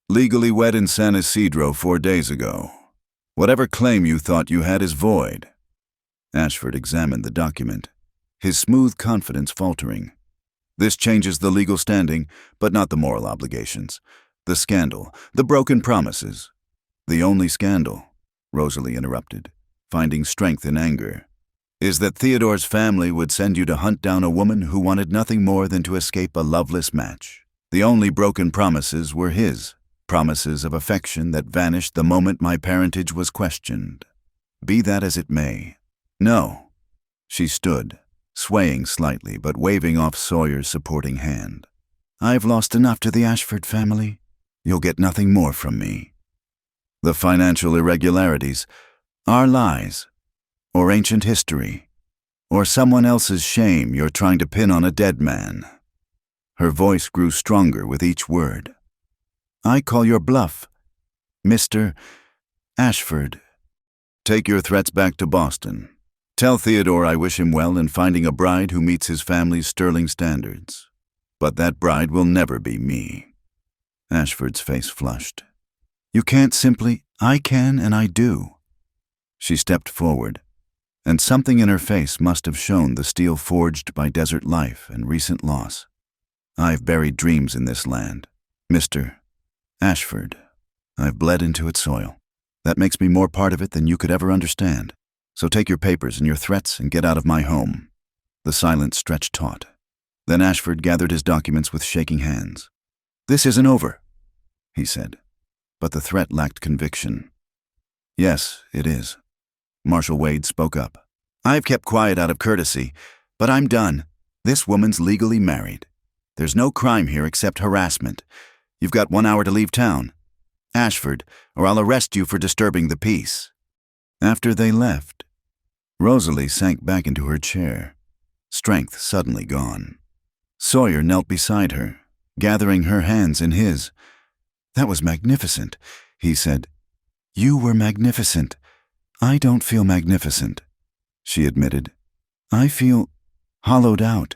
Speaker 1: "Legally wed in San Isidro 4 days ago. Whatever claim you thought you had is void." Ashford examined the document, his smooth confidence faltering. "This changes the legal standing, but not the moral obligations. The scandal, the broken promises." "The only scandal," Rosalie interrupted, finding strength in anger, "is that Theodore's family would send you to hunt down a woman who wanted nothing more than to escape a loveless match. The only broken promises were his, promises of affection that vanished the moment my parentage was questioned. Be that as it may." "No." She stood, swaying slightly but waving off Sawyer's supporting hand. "I've lost enough to the Ashford family. You'll get nothing more from me. The financial irregularities are lies, or ancient history, or someone else's shame you're trying to pin on a dead man." Her voice grew stronger with each word. "I call your bluff, Mr. Ashford." "Take your threats back to Boston. Tell Theodore I wish him well in finding a bride who meets his family's sterling standards. But that bride will never be me." Ashford's face flushed. "You can't simply—" "I can and I do." She stepped forward, and something in her face must have shown the steel forged by desert life and recent loss. "I've buried dreams in this land, Mr. Ashford. I've bled into its soil. That makes me more part of it than you could ever understand. So take your papers and your threats and get out of my home." The silence stretched taut. Then Ashford gathered his documents with shaking hands. "This isn't over," he said, but the threat lacked conviction. "Yes, it is." Marshal Wade spoke up. "I've kept quiet out of courtesy, but I'm done. This woman's legally married. There's no crime here except harassment. You've got 1 hour to leave town. Ashford, or I'll arrest you for disturbing the peace." After they left, Rosalie sank back into her chair, strength suddenly gone. Sawyer knelt beside her, gathering her hands in his. "That was magnificent," he said. "You were magnificent. I don't feel magnificent," she admitted. "I feel hollowed out."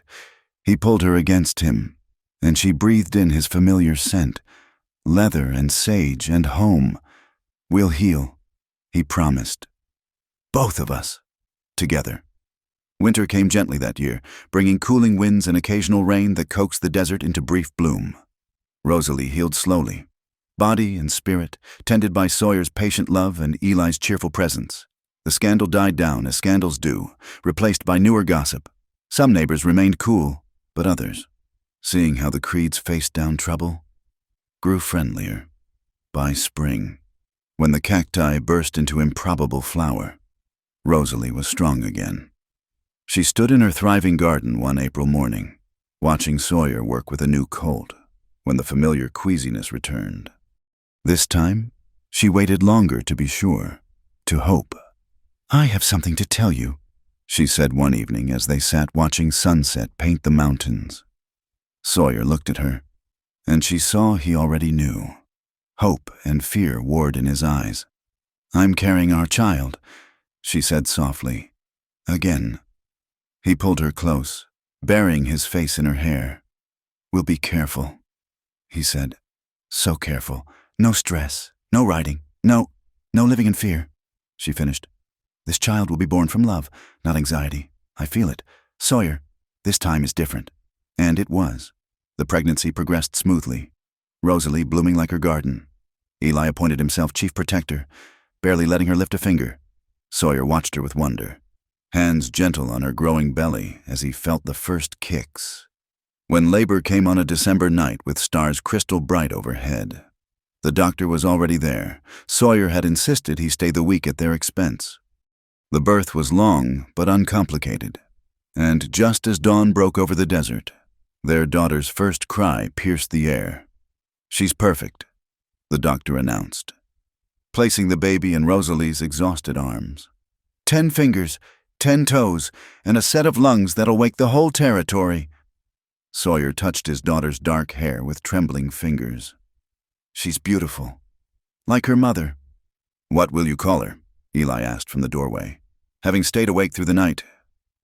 Speaker 1: He pulled her against him, and she breathed in his familiar scent, leather and sage and home. "We'll heal," he promised. "Both of us, together." Winter came gently that year, bringing cooling winds and occasional rain that coaxed the desert into brief bloom. Rosalie healed slowly, body and spirit, tended by Sawyer's patient love and Eli's cheerful presence. The scandal died down as scandals do, replaced by newer gossip. Some neighbors remained cool, but others, seeing how the Creeds faced down trouble, grew friendlier. By spring, when the cacti burst into improbable flower, Rosalie was strong again. She stood in her thriving garden one April morning, watching Sawyer work with a new colt, when the familiar queasiness returned. This time, she waited longer to be sure, to hope. "I have something to tell you," she said one evening as they sat watching sunset paint the mountains. Sawyer looked at her, and she saw he already knew. Hope and fear warred in his eyes. "I'm carrying our child," she said softly. Again. He pulled her close, burying his face in her hair. "We'll be careful," he said. "So careful. No stress, no riding, no living in fear," she finished. "This child will be born from love, not anxiety. I feel it. Sawyer, this time is different." And it was. The pregnancy progressed smoothly, Rosalie blooming like her garden. Eli appointed himself chief protector, barely letting her lift a finger. Sawyer watched her with wonder, hands gentle on her growing belly as he felt the first kicks. When labor came on a December night with stars crystal bright overhead, the doctor was already there. Sawyer had insisted he stay the week at their expense. The birth was long but uncomplicated, and just as dawn broke over the desert, their daughter's first cry pierced the air. "She's perfect," the doctor announced, placing the baby in Rosalie's exhausted arms. 10 fingers, 10 toes, and a set of lungs that'll wake the whole territory." Sawyer touched his daughter's dark hair with trembling fingers. "She's beautiful, like her mother." "What will you call her?" Eli asked from the doorway. Having stayed awake through the night,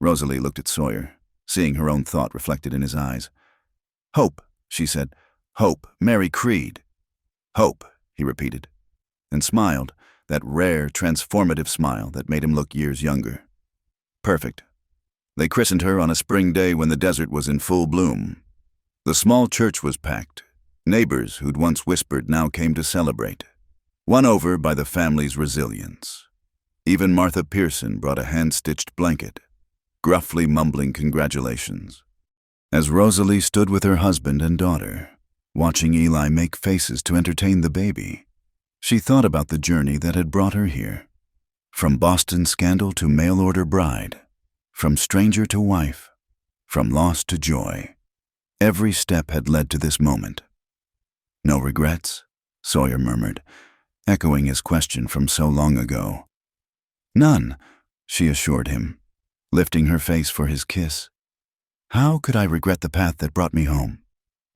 Speaker 1: Rosalie looked at Sawyer, seeing her own thought reflected in his eyes. "Hope," she said. "Hope, Mary Creed." "Hope," he repeated, and smiled, that rare, transformative smile that made him look years younger. "Perfect." They christened her on a spring day when the desert was in full bloom. The small church was packed. Neighbors who'd once whispered now came to celebrate, won over by the family's resilience. Even Martha Pearson brought a hand-stitched blanket, gruffly mumbling congratulations. As Rosalie stood with her husband and daughter, watching Eli make faces to entertain the baby, she thought about the journey that had brought her here. From Boston scandal to mail-order bride, from stranger to wife, from loss to joy. Every step had led to this moment. "No regrets?" Sawyer murmured, echoing his question from so long ago. "None," she assured him, lifting her face for his kiss. "How could I regret the path that brought me home?"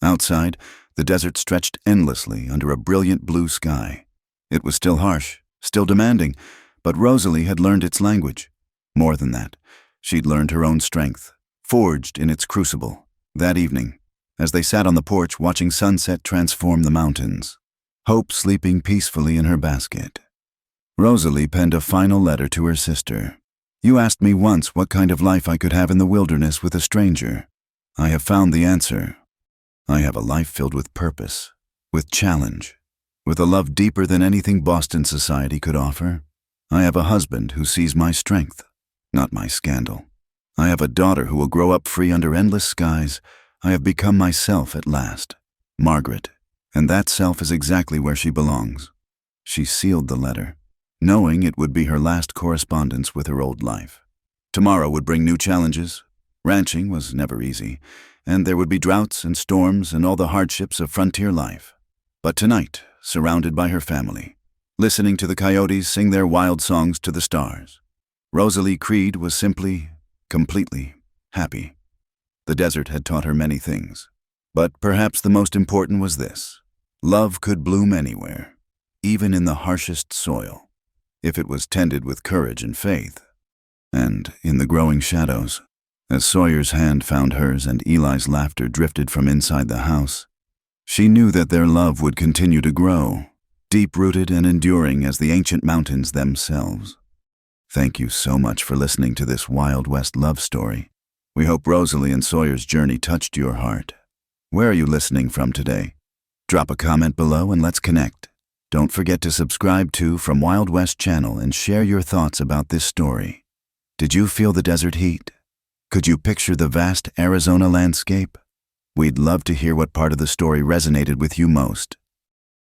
Speaker 1: Outside, the desert stretched endlessly under a brilliant blue sky. It was still harsh, still demanding, but Rosalie had learned its language. More than that, she'd learned her own strength, forged in its crucible. That evening, as they sat on the porch watching sunset transform the mountains, Hope sleeping peacefully in her basket, Rosalie penned a final letter to her sister. "You asked me once what kind of life I could have in the wilderness with a stranger. I have found the answer. I have a life filled with purpose, with challenge, with a love deeper than anything Boston society could offer. I have a husband who sees my strength, not my scandal. I have a daughter who will grow up free under endless skies. I have become myself at last, Margaret, and that self is exactly where she belongs. She sealed the letter, knowing it would be her last correspondence with her old life. Tomorrow would bring new challenges. Ranching was never easy, and there would be droughts and storms and all the hardships of frontier life. But tonight, surrounded by her family, listening to the coyotes sing their wild songs to the stars, Rosalie Creed was simply, completely happy. The desert had taught her many things, but perhaps the most important was this: love could bloom anywhere, even in the harshest soil, if it was tended with courage and faith. And in the growing shadows, as Sawyer's hand found hers and Eli's laughter drifted from inside the house, she knew that their love would continue to grow, deep-rooted and enduring as the ancient mountains themselves. Thank you so much for listening to this Wild West love story. We hope Rosalie and Sawyer's journey touched your heart. Where are you listening from today? Drop a comment below and let's connect. Don't forget to subscribe to From Wild West channel and share your thoughts about this story. Did you feel the desert heat? Could you picture the vast Arizona landscape? We'd love to hear what part of the story resonated with you most.